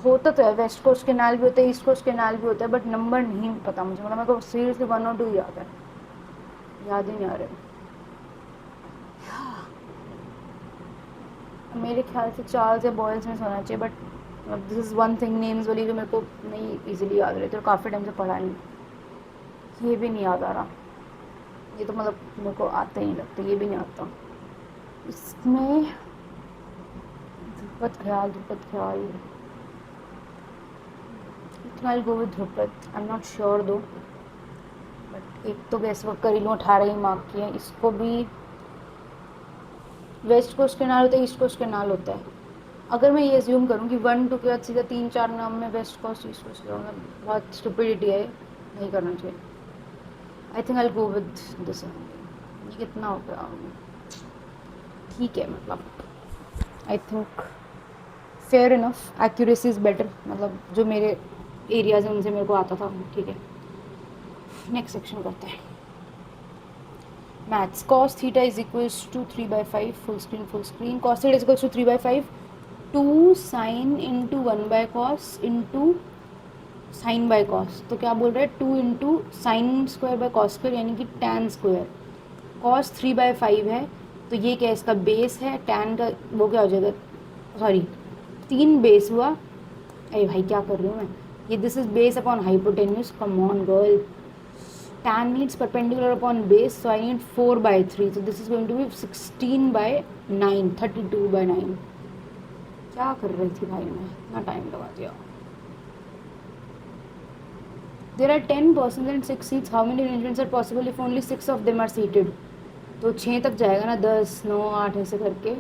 होता तो है, वेस्ट कोस्ट कैनाल भी होता है, ईस्ट कोस्ट कैनाल भी होता है, बट नंबर नहीं पता मुझे, मतलब मेरे को सीरियसली 1 और 2 याद है, याद ही नहीं आ रहे। मेरे ख्याल से चार्ल्स या बॉयल्स में होना चाहिए, but this is one thing, names वाली जो मेरे को नहीं इजीली याद रहती और काफ़ी टाइम से पढ़ा नहीं, ये भी नहीं याद आ रहा, ये तो मतलब मेरे को आता ही नहीं लगता, ये भी नहीं आता। इसमें ध्रुपद ख्याल इतना ही go with Dhrupad, I am not sure though, but एक तो गैस वर्क कर ही लूँ, 18 ही मार्क की है, इसको भी वेस्ट कोस्ट कैनाल होता है, ईस्ट कोस्ट कैनाल होता है, अगर मैं ये एज्यूम करूँ कि 1 2 के बाद सीधा 3 4 नाम में वेस्ट कोस्ट ईस्ट कोस्ट, बहुत स्टुपिडिटी है, नहीं करना चाहिए। I think I go with this, ये कितना हो गया, ठीक है, मतलब I think fair enough, accuracy is better, मतलब जो मेरे एरियाज हैं उनसे मेरे को आता था, ठीक है। नेक्स्ट सेक्शन करते हैं, maths. Cos theta is equals to 3/5, full screen, cos theta is equals to 3/5 2 sine into 1/कॉस इंटू साइन बाय कॉस, तो क्या बोल रहा है, 2 into sine square by cos square, यानी कि टैन स्क्वायर, कॉस 3/5 है, तो ये क्या इसका बेस है, टैन का वो क्या हो जाएगा, सॉरी 3 बेस हुआ, अरे भाई क्या कर रही हूँ मैं, ये this is base upon hypotenuse, come on girl, tan needs perpendicular upon base, so I need 4/3, so this is going to be 16/9, 32/9, क्या कर रही थी भाई मैं, इतना टाइम लगा दिया। There are 10 persons and 6 seats, how many arrangements are possible if only 6 of them are seated, तो 6 तक जाएगा ना, 10 9 8 ऐसे करके,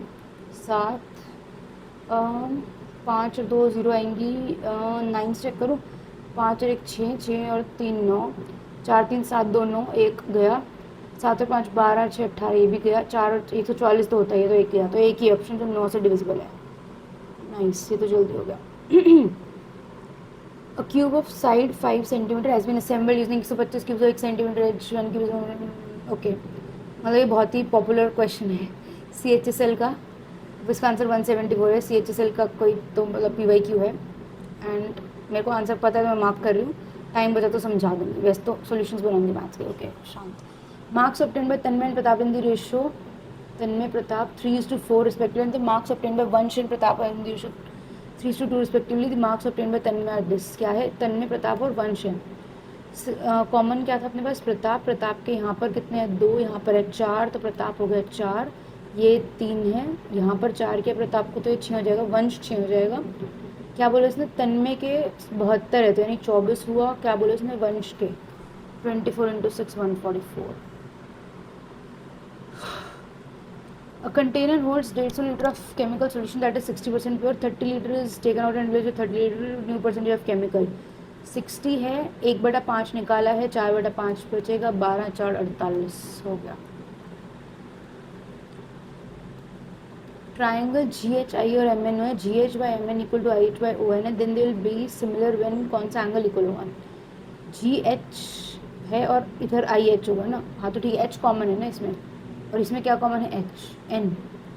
7 5 और 2 0 आएंगी, 9 से चेक करो, 5 और 1 6, 6 और 3 9, 4 3 7 2 9, 1 गया, 7 और 5 12 6 18, ये भी गया, 4 और 144 तो होता है, ये तो 1 गया, तो एक ही ऑप्शन जो 9 से डिविजिबल है, नाइस, ये तो जल्दी हो गया। A cube of side 5 cm has been assembled using 125 cubes of 1 cm each, 1 cube, okay, मतलब ये बहुत ही पॉपुलर क्वेश्चन है CHSL का, इसका आंसर 174 है, CHSL का कोई तो मतलब PYQ है, एंड मेरे को आंसर पता है तो मैं मार्क कर रही हूँ, टाइम बचा तो समझा दूँगी, वैसे तो सॉल्यूशंस बनाऊंगी मैथ्स के, ओके शांत। Marks obtained by Tanmay and Pratap in the ratio, Tanmay Pratap 3:4 respectively, and the marks obtained by Vansh and Pratap in the ratio 3:2 respectively, the marks obtained by Tanmay are this, क्या है, तन्मय प्रताप और वंश है, कॉमन क्या था अपने पास, प्रताप, प्रताप के यहाँ पर कितने हैं, 2, यहाँ पर है 4, तो प्रताप हो गया 4, ये 3 है, यहाँ पर 4 के प्रताप को, तो ये 6 हो जाएगा, वंश 6 हो जाएगा, क्या बोले उसने, तन्मय के 72 है, तो यानी 24 हुआ, क्या बोले उसने, वंश के 24 × 6 144। A container holds 150 liter of chemical solution that is 60% pure, 30 liter is taken out and replaced with 30 liter new percentage of chemical, 60 है, 1/5 निकाला है, 4/5 बचेगा, 12 4 48 हो गया। ट्राइंगल GHI और MN है, GH/MN इक्वल टू IH/ON है, then they will be similar when कौन सा एंगल इक्वल होगा, GH है और इधर IH होगा ना, हाँ तो ठीक है, H कॉमन है ना इसमें, और इसमें क्या कॉमन है, H N,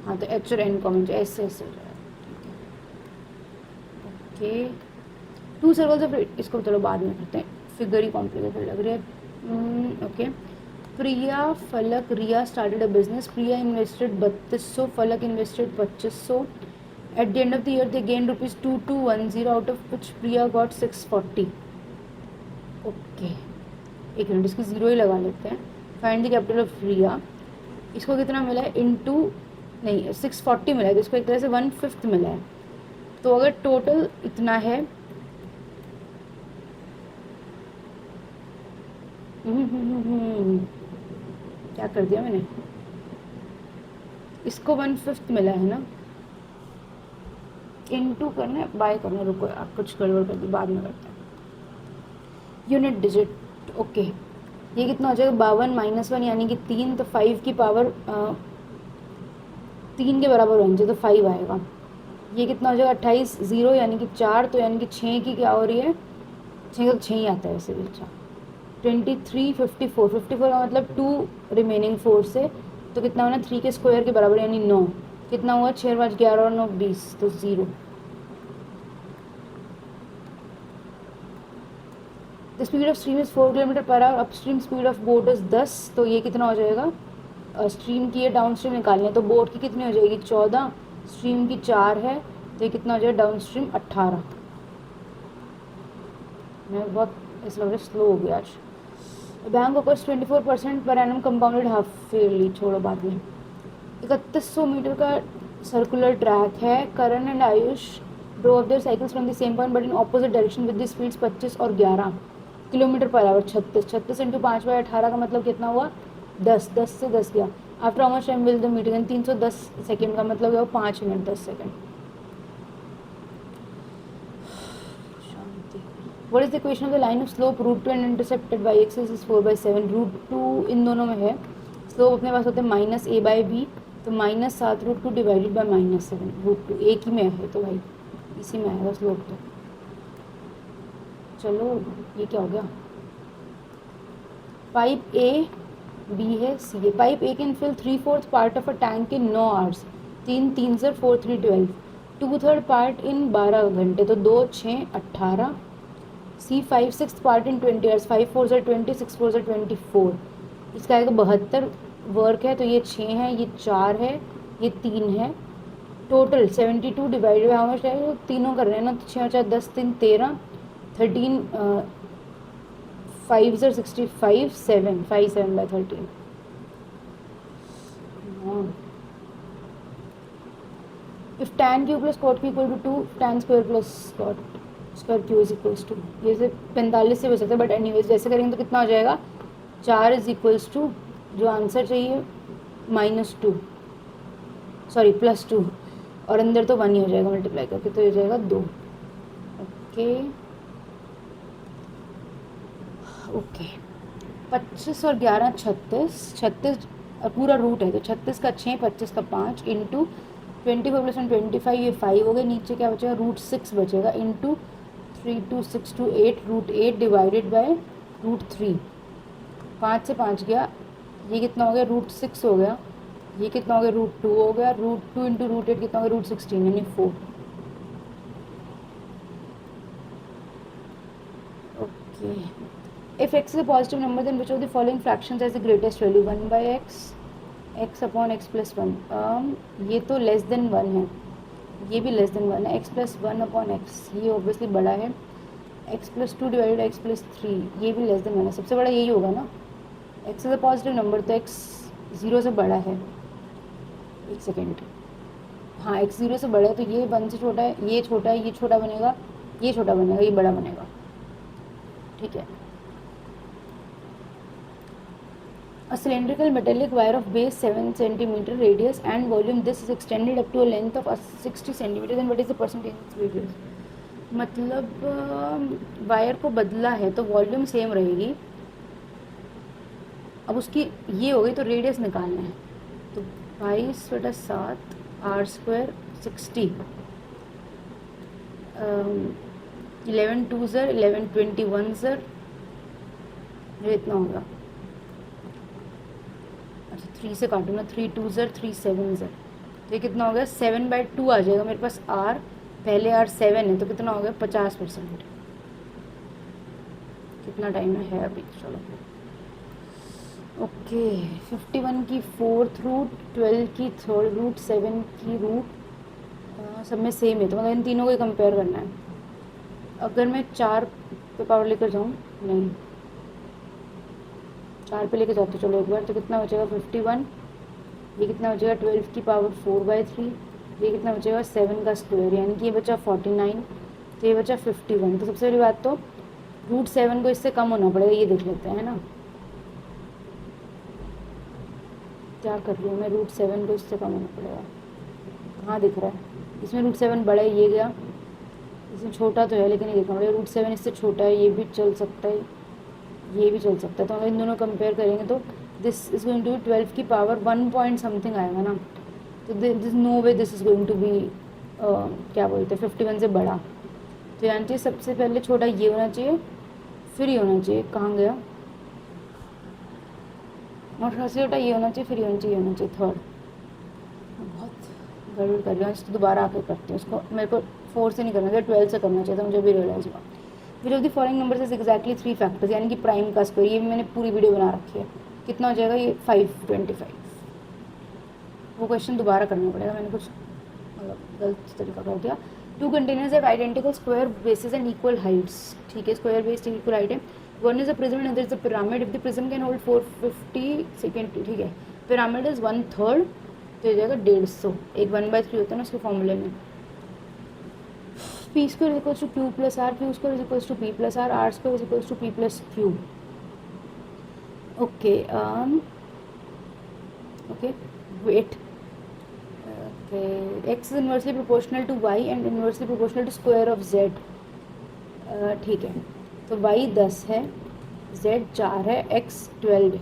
हाँ तो H और N कॉमन, ऐसे ऐसे हो जाएगा, ओके। 2 सर्कल्स ऑफ, इसको चलो बाद में करते हैं, फिगर ही कॉम्प्लिकेटेड लग रही है, okay. Priya Falak Riya started a business, Priya invested 3200, Falak invested 2500, at the end of the year they gain ₹2210, out of which Priya got 640, okay. एक मिनट, इसकी 0 ही लगा लेते हैं, find the capital of Priya, इसको कितना मिला है, इनटू नहीं 640 मिला है, तो इसको एक तरह से 1/5 मिला है, तो अगर टोटल इतना है, क्या कर दिया मैंने, इसको 1/5 मिला है ना, इनटू करना है, बाय करना, रुको आप कुछ गड़बड़ कर दी, बाद में करते हैं, यूनिट डिजिट, ओके। ये कितना हो जाएगा, 52 - 1 यानी कि 3, तो 5 की पावर 3 के बराबर होनी चाहिए, तो 5 आएगा, ये कितना हो जाएगा 28 0 यानी कि 4, तो यानी कि 6 की क्या हो रही है, 6 का तो 6 ही आता है वैसे भी। अच्छा 23 54, 54 का मतलब 2 रिमेनिंग 4 से, तो कितना होना 3 के स्क्वायर के बराबर यानी 9। कितना हुआ 6 5 11 और 9 20, तो 0। The speed of stream is 4 kilometre per hour, upstream speed of boat is 10, तो ये कितना हो जाएगा, स्ट्रीम की है डाउन स्ट्रीम निकालनी है, तो बोट की कितनी हो जाएगी 14, स्ट्रीम की 4 है, तो ये कितना हो जाएगा डाउन स्ट्रीम 18। मैं बहुत ऐसा लग रहा है स्लो हो गया आज। Bank offers 24% per annum compounded half yearly, छोड़ो बाद में। 3100 मीटर का सर्कुलर ट्रैक है। Karan and Ayush drove their cycles from the same point but in opposite direction with the speeds 25 और 11 किलोमीटर पर आवर। 36 36 इंटू 5/18 का मतलब कितना हुआ 10, 10 से 10 गया। After how much time will the meeting, 310 second का मतलब है 5 minute 10 second. What is the equation of the line of slope root 2 and intercepted by x is 4/7। Root 2 इन दोनों में है, स्लोप अपने पास होते हैं -a/b, तो -7√2 डिवाइडेड बाई -7 रूट 2, एक ही में है तो भाई इसी में आएगा स्लोप। तो चलो ये क्या हो गया, पाइप ए बी है सी है। Pipe A can fill 3/4 part of a tank in 9 hours, 3 3 सर 4 3 12, 2/3 पार्ट इन 12 घंटे, तो 2 6 18। सी 5/6 पार्ट इन 20 आवर्स, 5 4 सर 20, 6 4 सर 24। इसका आएगा 72 वर्क है, तो ये 6 है, ये 4 है, ये 3 है, total 72 divided by how much है, तीनों कर रहे हैं ना, तो 6 4 10 3 13, 13 5 सर 65 7 5 7/13। If tan Q plus cot Q equal to 2, tan square plus cot square Q is equals to, ये से 45 से बच सकता है बट एनीवेज वैसे करेंगे तो कितना हो जाएगा 4 इज इक्वल्स टू, जो आंसर चाहिए -2 सॉरी +2, और अंदर तो 1 ही हो जाएगा मल्टीप्लाई करके, तो ये जाएगा 2। ओके ओके 25 और 11 36, 36 पूरा रूट है तो 36 का 6, 25 का 5 इंटू 24 + 1 25, ये 5 हो गए, नीचे क्या बचेगा √6 बचेगा, इंटू 3 2 6 2 8 √8 डिवाइडेड बाय √3। 5 से 5 गया, ये कितना हो गया √6 हो गया, ये कितना हो गया √2 हो गया, √2 इंटू √8 कितना हो गया √16 यानी 4। Okay if x is a positive number then which of the following fractions has the greatest value, 1/x, x upon x plus 1। ये तो लेस देन 1 है, ये भी लेस देन 1 है, x plus 1 upon x ये ऑब्वियसली बड़ा है, x plus 2 divided x plus 3 ये भी लेस देन 1 है, सबसे बड़ा यही होगा ना, x is a positive number तो x 0 से बड़ा है। एक सेकेंड, हाँ x 0 से बड़ा है तो ये 1 से छोटा है, ये छोटा है, ये छोटा बनेगा, ये छोटा बनेगा, ये बड़ा बनेगा, ठीक है। A cylindrical metallic wire of base 7 cm radius and volume, this is extended up to a length of 60 cm and what is the percentage radius। मतलब वायर को बदला है तो वॉल्यूम सेम रहेगी, अब उसकी ये हो गई तो रेडियस निकालना है, तो 22/7 r² 60, 11 2 सर 11 21 सर, ये इतना होगा, अच्छा 3 से काटूंगा, 3 2 सर 3 7 सर, तो ये कितना हो गया 7/2 आ जाएगा मेरे पास r, पहले r 7 है तो कितना हो गया 50%। कितना टाइम है अभी, चलो ओके 51 की 4th रूट, 12 की 3rd रूट, 7 की रूट, सब में सेम है तो मतलब इन तीनों को कंपेयर करना है। अगर मैं 4 पे पावर लेकर जाऊँ, नहीं 4 पे लेकर जाते चलो एक बार, तो कितना बचेगा 51, ये कितना बचेगा 12 की पावर 4/3, ये कितना बचेगा 7 का स्क्वायर यानी कि ये बचा 49, तो ये बचा 51। तो सबसे बड़ी बात तो √7 को इससे कम होना पड़ेगा, ये देख लेते हैं ना, क्या कर रही हूँ मैं, √7 को इससे कम होना पड़ेगा, कहाँ दिख रहा है, इसमें √7 बड़ा है, ये गया, इसमें छोटा तो है लेकिन ये देखना पड़ेगा, √7 इससे छोटा है, ये भी चल सकता है, ये भी चल सकता है, तो अगर इन दोनों कंपेयर करेंगे तो दिस इज गोइंग टू 12 की पावर 1 पॉइंट समथिंग आएगा ना, तो this no way this is going to be क्या बोलते हैं 51 से बड़ा। तो यानी कि सबसे पहले छोटा ये होना चाहिए, फिर ये होना चाहिए, कहाँ गया, और सबसे छोटा ये होना चाहिए, फिर ये होना चाहिए, ये होना चाहिए थर्ड। बहुत गड़बड़ कर रही हूँ इसको, दोबारा आके करती हूँ इसको। मेरे को 4 से नहीं करना चाहिए, 12 से करना चाहिए था, मुझे भी रियलाइज हुआ। विच of the following numbers is exactly 3 factors, यानी कि प्राइम का स्क्वायर। ये भी मैंने पूरी वीडियो बना रखी है। कितना हो जाएगा ये 525। वो क्वेश्चन दोबारा करना पड़ेगा, मैंने कुछ मतलब गलत तरीका कर दिया। 2 containers have identical square basis and equal Heights. ठीक है, स्क्वायर बेस्ड इक्वल हाइट है। One is a prism and other is a pyramid. If the prism can hold 450 second, ठीक है, पिरामिड इज 1/3, तो हो जाएगा 150। एक 1/3 होता है ना उसके फॉर्मूले में। P square is equals to Q plus R, Q square is equals to P plus R, R square is equals to P plus Q. Okay okay wait, x is inversely proportional to y and inversely proportional to square of z। ठीक है, तो y 10 है, z 4 है, x 12 है।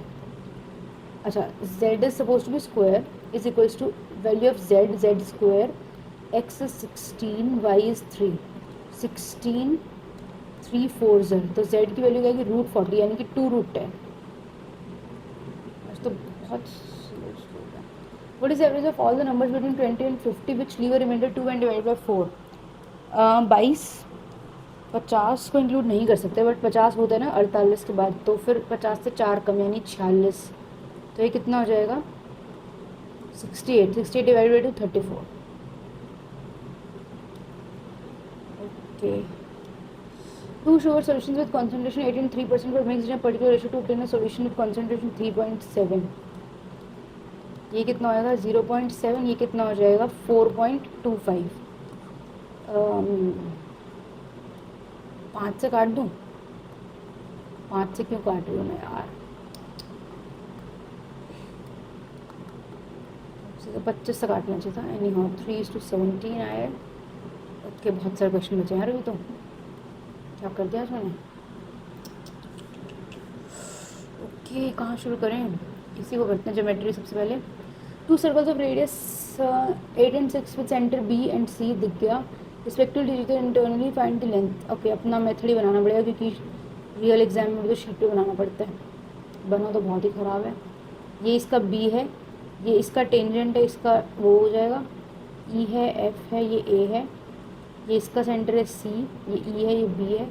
अच्छा, z is supposed to be square is equals to value of z, z square, x is 16, y is 3, 16 3 4 z, तो z की वैल्यू क्या है √40, यानी कि 2√10। तो बहुत What is the average of all the numbers between 20 and 50 which leave a remainder 2 and divided by 4? 22, 50 को इंक्लूड नहीं कर सकते, बट 50 होता है ना 48 के बाद, तो फिर 50 से 4 कम यानी 46। तो ये कितना हो जाएगा 68, 68 divided by 34। Okay, 2 sugar solutions with concentration 8 and 3% were mixed in a particular ratio to obtain a solution with concentration 3.7। ये कितना होएगा 0.7, ये कितना हो जाएगा 4.25। 5 से काट दूँ, 5 से क्यों काट रही हूँ मैं यार, 25 से काटना चाहिए था। एनी हाउ 3:17 आया। ओके, बहुत सारे क्वेश्चन बचे हैं यार अभी तो, क्या कर दिया आज मैंने। ओके, कहाँ शुरू करें, इसी को करते हैं ज्योमेट्री सबसे पहले। 2 circles of radius 8 and 6 with centre B and C दिख गया। Respective digital internally find the length. Okay, अपना मेथड ही बनाना पड़ेगा क्योंकि रियल एग्जाम में भी तो शीट पे बनाना पड़ता है, बना तो बहुत ही ख़राब है। ये इसका B है, ये इसका टेंजेंट है, इसका वो हो जाएगा, E है, F है, ये A है, ये इसका सेंटर है C, ये E है, ये B है।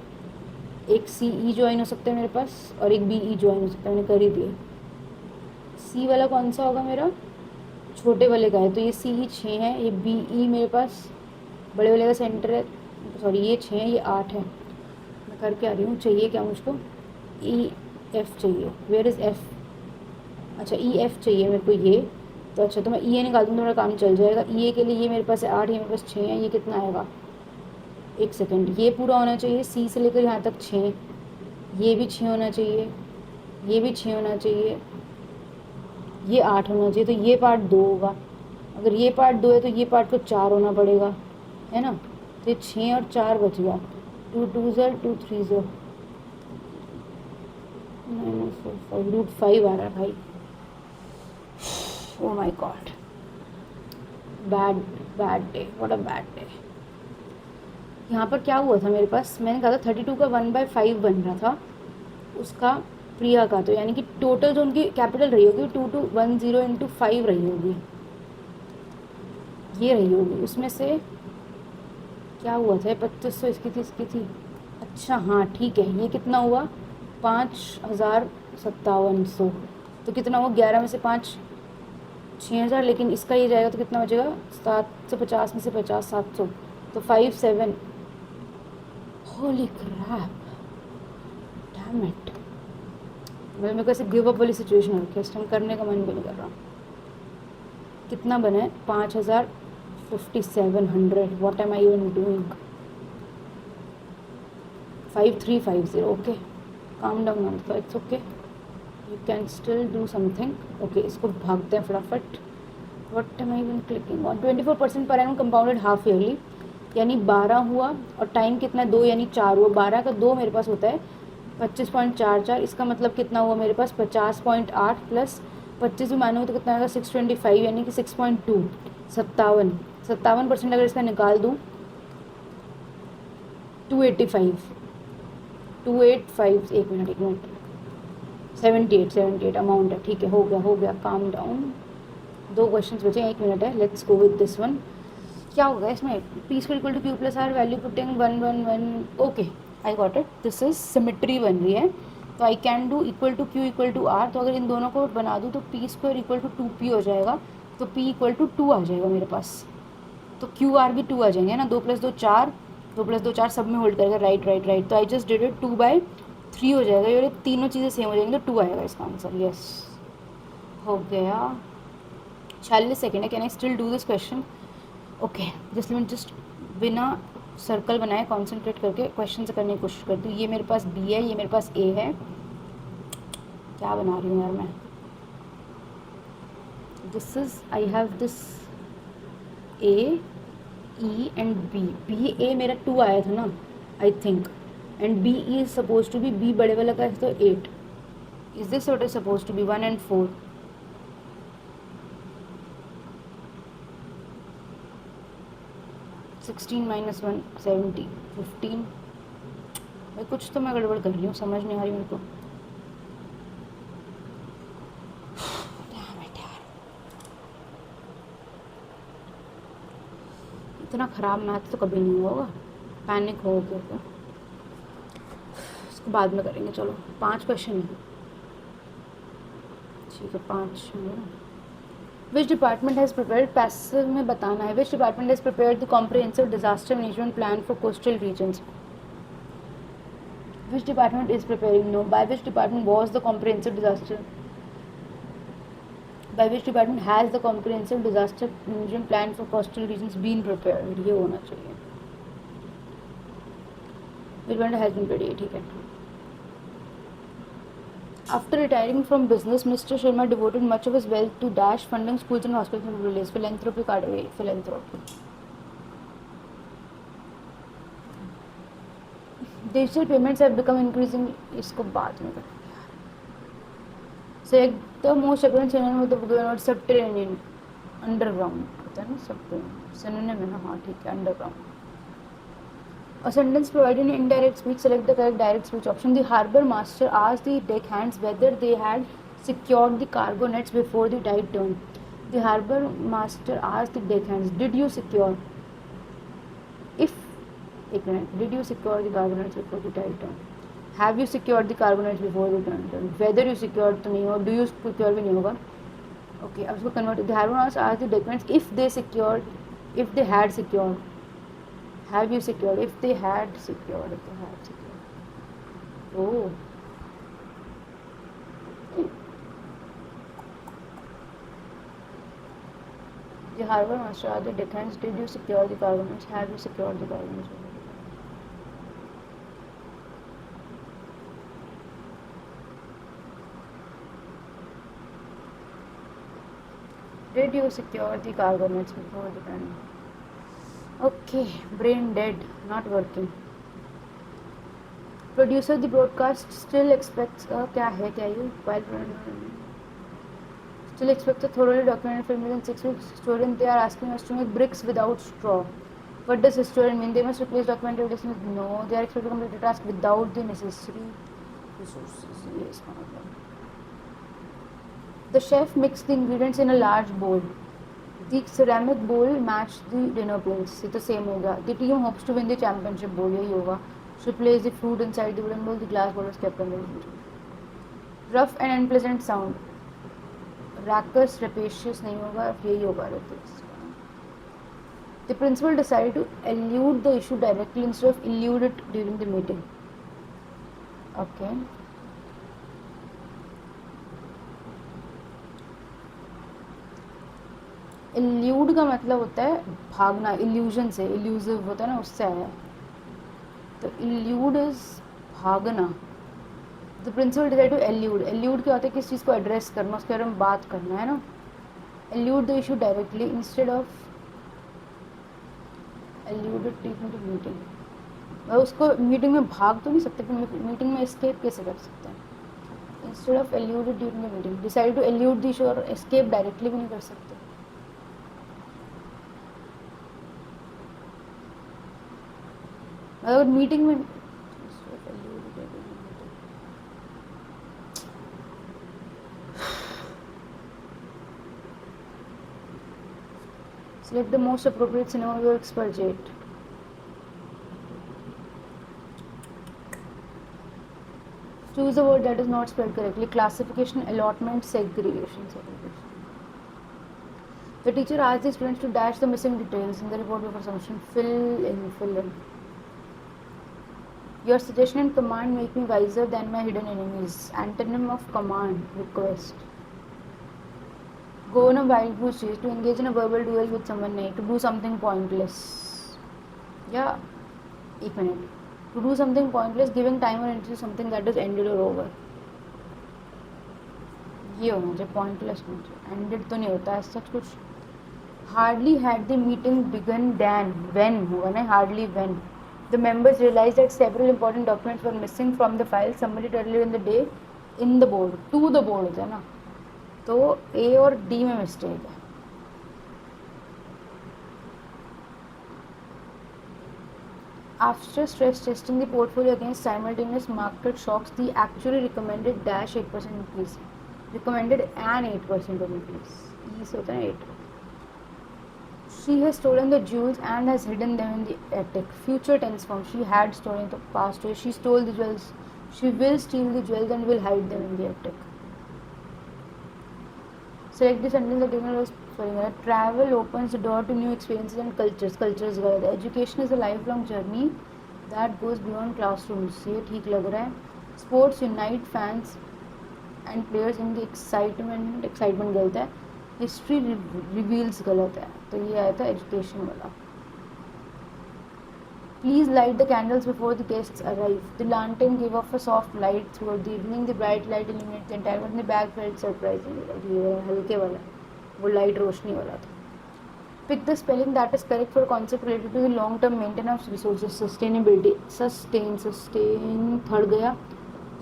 एक सी ई ज्वाइन हो सकता है मेरे पास और एक बी ई ज्वाइन हो सकता है, मैंने कर ही दिए। सी वाला कौन सा होगा मेरा, छोटे वाले का है, तो ये सी ई 6 है, ये बी ई मेरे पास बड़े वाले का सेंटर है, सॉरी ये 6 है, ये 8 है। मैं करके आ रही हूँ। चाहिए क्या मुझको, ई एफ चाहिए। वेयर इज़ एफ, अच्छा ई एफ चाहिए मेरे को ये, तो अच्छा तो मैं ई ए निकाल दूँ तो मेरा काम चल जाएगा। ई ए के लिए ये मेरे पास है 8, ये मेरे पास 6 है, ये कितना आएगा, एक सेकंड, ये पूरा होना चाहिए सी से लेकर यहाँ तक 6, ये भी 6 होना चाहिए, ये भी 6 होना चाहिए, ये 8 होना चाहिए, तो ये पार्ट 2 होगा। अगर ये पार्ट 2 है तो ये पार्ट को 4 होना पड़ेगा, है ना। तो ये 6 और 4 बच गया, 2 2 ज़र 2 3 ज़र 9 4 5 √5 आ रहा है भाई। Oh my God, bad bad day, what a bad day. यहाँ पर क्या हुआ था मेरे पास, मैंने कहा था 32 का 1/5 बन रहा था उसका प्रिया का, तो यानी कि टोटल जो उनकी कैपिटल रही होगी 2210 × 5 रही होगी, ये रही होगी। उसमें से क्या हुआ था, 2500 इसकी थी, इसकी थी, अच्छा हाँ ठीक है, ये कितना हुआ 5057। तो कितना हुआ 11 में से 5 6000, लेकिन इसका ये जाएगा तो कितना बचेगा 750 में से 50 700, तो 57। होली क्रैप, डैम इट, मेरे को ऐसे गिव अप वाली सिचुएशन हो रखी है, इस टाइम करने का मन भी नहीं कर रहा। कितना बना है 5700, what am I even doing. 5350, okay calm down on, it's okay, you can still do something. Okay, इसको भागते हैं फटाफट। What am I even clicking on. 24% per annum compounded half yearly, यानी 12 हुआ, और टाइम कितना 2 यानी 4 हुआ। 12 का 2 मेरे पास होता है 25.44, इसका मतलब कितना हुआ मेरे पास 50.8 प्लस 25 भी मानोगे तो कितना आएगा 625, यानी कि 6.2 57 57% अगर इसका निकाल दूँ 285, 285, एक मिनट 78 अमाउंट है, ठीक है, हो गया, काम डाउन। 2 क्वेश्चंस बचे हैं, 1 मिनट है, let's go with this one. क्या होगा इसमें? P square equal to Q plus R, value putting 1 1 1, okay I got it, this is symmetry बन रही है। तो I can do equal to Q equal to R, तो अगर इन दोनों को बना दूँ तो P square equal to 2p हो जाएगा, तो p इक्वल टू 2 आ जाएगा मेरे पास, तो क्यू आर भी 2 आ जाएंगे ना, 2 + 2 4, 2 + 2 4 सब में होल्ड करेगा, राइट राइट राइट, तो आई जस्ट डिड इट, 2/3 हो जाएगा, ये तीनों चीज़ें सेम हो जाएंगी, तो 2 आएगा इसका आंसर, यस हो गया। 46 सेकेंड है, can I still do this question? Okay just बिना सर्कल बनाए कॉन्सेंट्रेट करके क्वेश्चन से करने की कोशिश करती हूँ। ये मेरे पास बी है, ये मेरे पास ए है, क्या बना रही हूँ यार मैं, this is I have this A E and B, B A मेरा 2 आया था ना I think, and B E is suppose to be, B बड़े वाला का है तो 8, is this what is suppose to be 1 and 4? 16 - 1 70, 15, भाई कुछ तो मैं गड़बड़ कर रही हूँ, समझ नहीं आ रही मेरे को। इतना ख़राब मैथ तो कभी नहीं होगा, पैनिक हो गया तो इसको बाद में करेंगे। चलो 5 क्वेश्चन है, ठीक है 5। Which department has prepared, passive में बताना है, which department has prepared the comprehensive disaster management plan for coastal regions? Which department is preparing? No. By which department was the comprehensive disaster? By which department has the comprehensive disaster management plan for coastal regions been prepared? ये होना चाहिए। Which department has been prepared? ठीक है। After retiring from business, Mr. Sharma devoted much of his wealth to dash funding schools and hospitals and rural areas. Philanthropy card away. Philanthropy. Digital payments have become increasingly, इसको बाद में करेंगे। Select the most frequent synonym of the word subterranean, underground होता है ना, subterranean synonym है ना, हाँ ठीक है, underground। A sentence providing indirect speech, select the correct direct speech option. The harbour master asked the deckhands whether they had secured the cargo nets before the tide turned. The harbour master asked the deckhands, did you secure? If, एक minute, did you secure the cargo nets before the tide turned? Have you secured the cargo nets before the tide turned? Whether you secured तो नहीं होगा, do you secure भी नहीं होगा। Okay, अब इसको convert, the harbour master asked the deckhands if they secured, if they had secured, have you secured, if they had secured, if they had secured, oh the harbour master asked the deckhands, did you secure the cargo nets, have you secured the cargo nets? Did you secure the cargo nets before the time? Okay, brain dead, not working. Producer the broadcast still expects क्या है क्या ये while still expects a thoroughly documented film within 6 weeks. Historian, they are asking us to make bricks without straw. What does historian mean? They must replace documented evidence. No, they are expected to complete the task without the necessary resources. Yes, the chef mixed the ingredients in a large bowl. The ceramic bowl matched the dinner plates. ये तो same होगा. The team hopes to win the championship bowl. यही होगा. Should place the fruit inside the wooden bowl. The glass bowl is kept on the wooden. Rough and unpleasant sound. Raucous, rapacious नहीं होगा. यही होगा. The principal decided to elude the issue directly instead of elude it during the meeting. Okay. Elude का मतलब होता है भागना, इल्यूजन से, इल्यूसिव होता है ना, उससे आया। तो इल्यूड इज भागना। The principal decide to elude, elude क्या होता है, किस चीज़ को एड्रेस करना, उसके बारे में बात करना है ना। Elude the issue directly instead of eluded teaching to meeting. वह उसको मीटिंग में भाग तो नहीं सकते, फिर मीटिंग में एस्केप कैसे कर सकते हैं? Instead of eluded during the meeting, decide to elude the issue, और एस्केप डायरेक्टली भी नहीं कर सकते। अगर मीटिंग में select the most appropriate cinema works budget. Choose a word that is not spelled correctly. Classification, allotment, segregation. The teacher asked the students to dash the missing details in the report of assumption. Fill in, fill in. Your suggestion and command make me wiser than my hidden enemies. Antonym of command, request. Go on a wild goose chase, to engage in a verbal duel with someone, to do something pointless. Yeah, एक minute. To do something pointless, giving time or energy to something that is ended or over. ये होना चाहिए, pointless नहीं चाहिए. Ended तो नहीं होता है सच कुछ. Hardly had the meeting begun than, when होगा ना, hardly when. The members realized that several important documents were missing from the file submitted earlier in the day in the board. To the board होता है ना. तो A और D में mistake है. After stress testing the portfolio against simultaneous market shocks, the actually recommended dash 8% increase. Recommended an 8% increase. E से होता है 8. She has stolen the jewels and has hidden them in the attic. Future tense form. She had stolen the past way. She stole the jewels. She will steal the jewels and will hide them in the attic. Select the sentence that was travel opens the door to new experiences and cultures. Cultures गलत है. Education is a lifelong journey that goes beyond classrooms. ये ठीक लग रहा है. Sports unite fans and players in the excitement. Excitement गलत है. History reveals गलत है. तो ये आया था education वाला. Please light the candles before the guests arrive. The lantern gave off a soft light throughout the evening. The bright light illuminated the entire room. The bag felt surprising. ये हल्के वाला, वो light रोशनी वाला था. Pick the spelling that is correct for a concept related to the long-term maintenance of resources. Sustainability. Sustain third गया.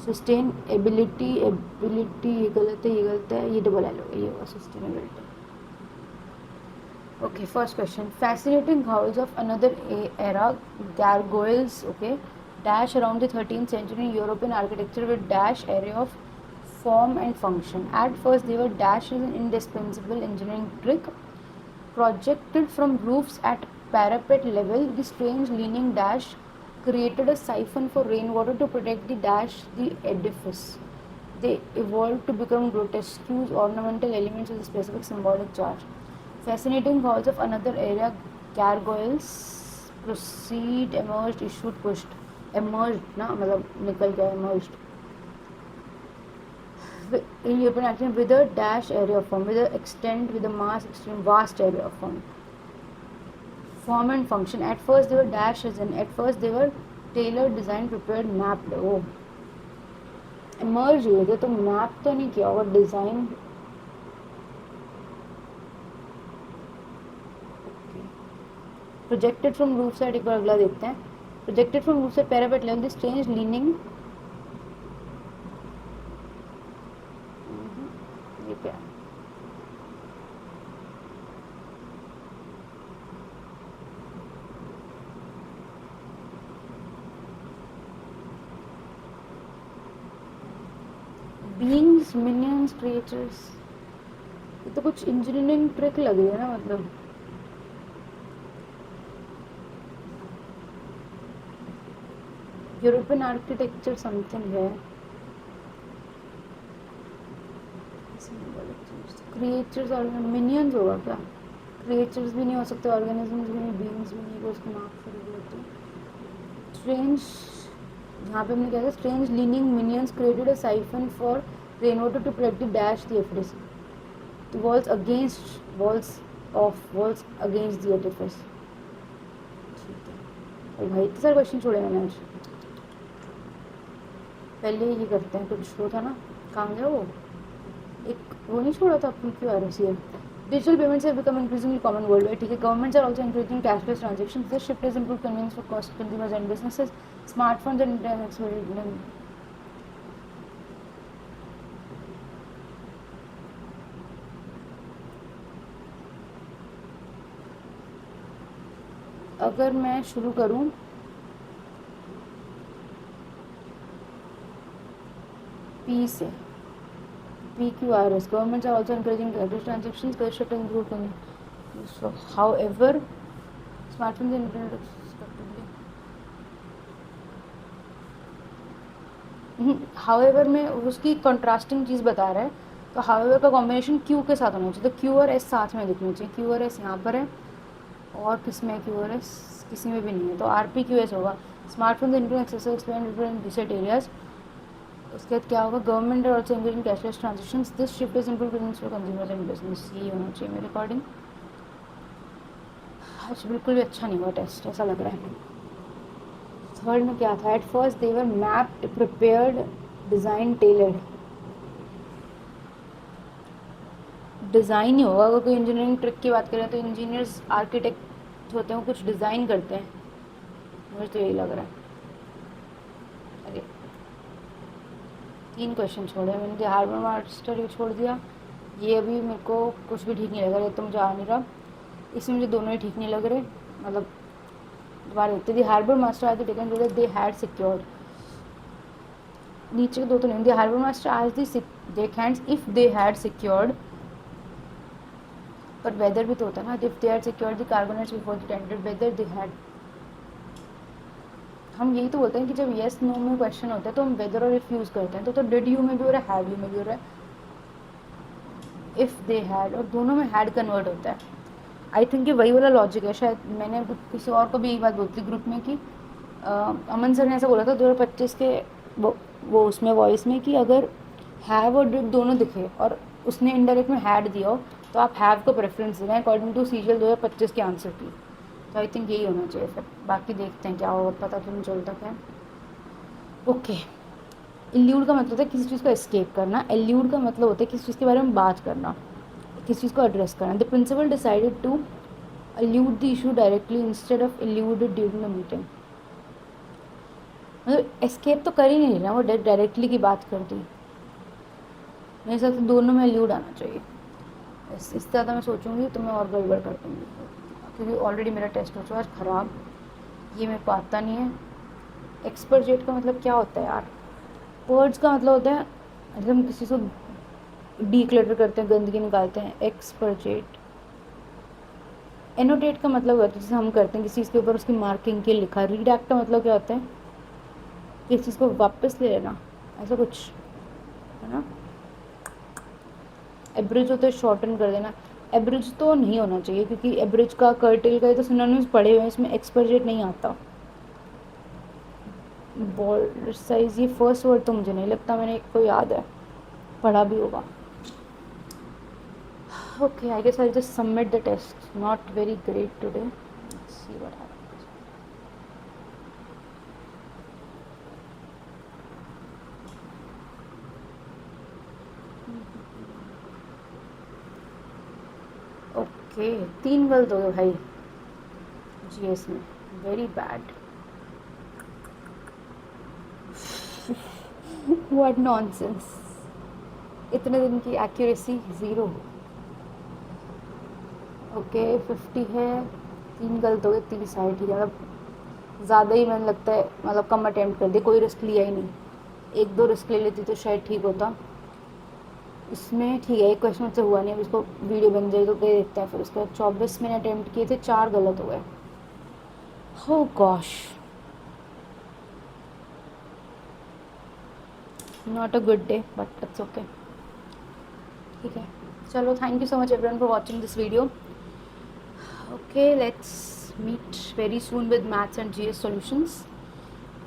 Sustainability ये गलत है, ये double L होगा, ये होगा sustainability. Okay, first question. Fascinating house of another era, gargoyles, okay, dash around the 13th century European architecture with dash area of form and function. At first, they were dash as an indispensable engineering trick. Projected from roofs at parapet level, the strange leaning dash created a siphon for rainwater to protect the edifice. They evolved to become grotesque, ornamental elements with a specific symbolic charge. Fascinating halls of another area, gargoyles, proceed, emerged, issued, pushed. Emerged ना मतलब निकल गया, emerged. In European action with a dash area of form, with a extent, with a mass, extreme, vast area of form. Form and function. At first they were dashes and at first they were tailored, designed, prepared, mapped. Oh. Emerged हुए थे तो map तो नहीं किया होगा, design. Projected from roof side, एक बार अगला देखते हैं. Projected from roof side parapet level, the strange leaning. ये क्या? Beings, minions, creatures. ये तो कुछ इंजीनियरिंग ट्रिक लग रही है ना, मतलब यूरोपियन आर्किटेक्चर समथिंग है. क्रिएचर्स और मिनियंस होगा क्या? क्रिएचर्स भी नहीं हो सकते, ऑर्गेनिजम्स भी नहीं, बीइंग्स भी नहीं, उसको मार्क कर. स्ट्रेंज, यहाँ पे हमने क्या था, strange leaning minions created a siphon for rainwater to protect the dash the aphides. The walls against walls against the edifice. ठीक है. और भाई इतने सारे क्वेश्चन छोड़े मैंने आज. पहले ये करते हैं, कुछ वो था ना, कहाँ गया वो, एक वो नहीं छोड़ा था अपनी क्यों आ रही है. Digital payments have become increasingly common worldwide. ठीक है. Governments are also encouraging cashless transactions. This shift has improved convenience for cost consumers and businesses. Smartphones and internet. अगर मैं शुरू करूँ पी से PQRS. Governments are also encouraging cashless transactions, constructing improved so, however, smartphones and internet respectively. However में उसकी कंट्रास्टिंग चीज़ बता रहा है, तो however का कॉम्बिनेशन Q के साथ होना चाहिए, तो Q और S साथ में दिखनी चाहिए. Q और S यहाँ पर है और किस में Q और S किसी में भी नहीं है, तो RPQS होगा. स्मार्टफोन इंटरनेट एक्सेस एक्सपेंड इन रिसेट एरियाज. उसके बाद क्या होगा, गवर्नमेंट और also including cashless transactions, this shift is improve convenience for consumers and business. ये होना चाहिए मेरे अकॉर्डिंग. आज बिल्कुल भी अच्छा नहीं हुआ टेस्ट, ऐसा लग रहा है. थर्ड में क्या था, at first they were mapped prepared design tailored. Design ही होगा. अगर कोई इंजीनियरिंग ट्रिक की बात करें तो इंजीनियर्स आर्किटेक्ट होते हैं, वो कुछ डिज़ाइन करते हैं, मुझे तो यही लग रहा है. अरे 3 क्वेश्चन छोड़े मैंने, द हार्बर मास्टर ये छोड़ दिया. ये अभी मेरे को कुछ भी ठीक नहीं लग रहा, ये तो मुझे आ नहीं रहा. इसमें मुझे दोनों ही ठीक नहीं लग रहे, मतलब दोबारा होते. The harbour master as taken they had secured. नीचे के दो तो नहीं. The harbour master as they hands if they had secured, पर वेदर भी तो होता है ना. If they had secured the cargo nets before the tender, whether they had. हम यही तो बोलते हैं कि जब येस नो में क्वेश्चन होता है तो हम वेदर और इफ यूज़ करते हैं, तो डिड यू में भी हो रहा है, हैव यू में भी हो रहा है. इफ़ दे हैड, और दोनों में हैड कन्वर्ट होता है. आई थिंक ये वही वाला लॉजिक है. शायद मैंने किसी और को भी यही बात बोलती ग्रुप में कि अमन सर ने ऐसा बोला था 2025 के वो उसमें वॉइस में, कि अगर हैव और डिड दोनों दिखे और उसने इनडायरेक्ट में हैड दिया हो, तो आप हैव को प्रेफरेंस देना अकॉर्डिंग टू सीजीएल 2025 के आंसर की. तो आई थिंक यही होना चाहिए. फिर बाकी देखते हैं क्या होगा, पता तो नहीं चलता है. ओके. एल्यूड का मतलब होता है किसी चीज़ को एस्केप करना. एल्यूड का मतलब होता है किसी चीज़ के बारे में बात करना, किसी चीज़ को एड्रेस करना. The principal decided to elude the issue directly instead of eluded during the meeting. मतलब एस्केप तो कर ही नहीं रहा, वो डायरेक्टली की बात कर दी. मेरे हिसाब से दोनों में एल्यूड आना चाहिए. इससे ज़्यादा मैं सोचूंगी तो मैं और गड़बड़ कर दूँगी, क्योंकि ऑलरेडी मेरा टेस्ट हो चुका है ख़राब. ये मेरे को आता नहीं है. एक्सपर्जेट का मतलब क्या होता है यार. वर्ड्स का मतलब होता है मतलब हम किसी को डीक्लटर करते हैं, गंदगी निकालते हैं. एक्सपर्जेट. एनोटेट का मतलब होता है जैसे हम करते हैं किसी चीज़ के ऊपर उसकी मार्किंग के लिखा. रीडैक्ट का मतलब क्या होता है, किसी चीज़ को वापस ले लेना, ऐसा कुछ है ना. एब्रिज होता है शॉर्टन कर देना. एब्रिज तो नहीं होना चाहिए, क्योंकि एब्रिज का कर्टेल का ये तो सिनोनिम्स पढ़े हुए हैं, इसमें एक्सपर्जेट नहीं आता. बॉल साइज, ये फर्स्ट वर्ड तो मुझे नहीं लगता मैंने को याद है, पढ़ा भी होगा. Okay, I guess I just submit the test. Not very great today. See what happens. Okay, 3 गलत हो गए भाई जीएस में. Very bad. What nonsense. इतने दिन की एक्यूरेसी 0. ओके 50 है, 3 गलत हो गए, 30 है. ठीक है, मतलब ज़्यादा ही मैंने लगता है, मतलब कम अटैम्प्ट कर दिया, कोई रिस्क लिया ही नहीं. 1-2 रिस्क ले लेती तो शायद ठीक होता. इसमें ठीक है, एक क्वेश्चन मुझसे हुआ नहीं, अब इसको वीडियो बन जाए तो देखते हैं. फिर उसके बाद 24 मैंने अटैम्प्ट किए थे, 4 गलत हो गए. Oh gosh, not a good day, but it's okay. ठीक है, चलो, thank you so much everyone for watching this video. Okay, let's meet very soon with maths and GS solutions.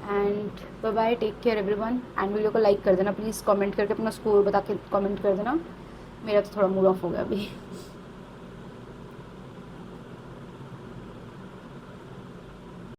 And bye bye, take care everyone. And video को लाइक कर देना प्लीज़, कमेंट करके अपना स्कोर बता के कमेंट कर देना. मेरा तो थोड़ा मूड ऑफ हो गया अभी.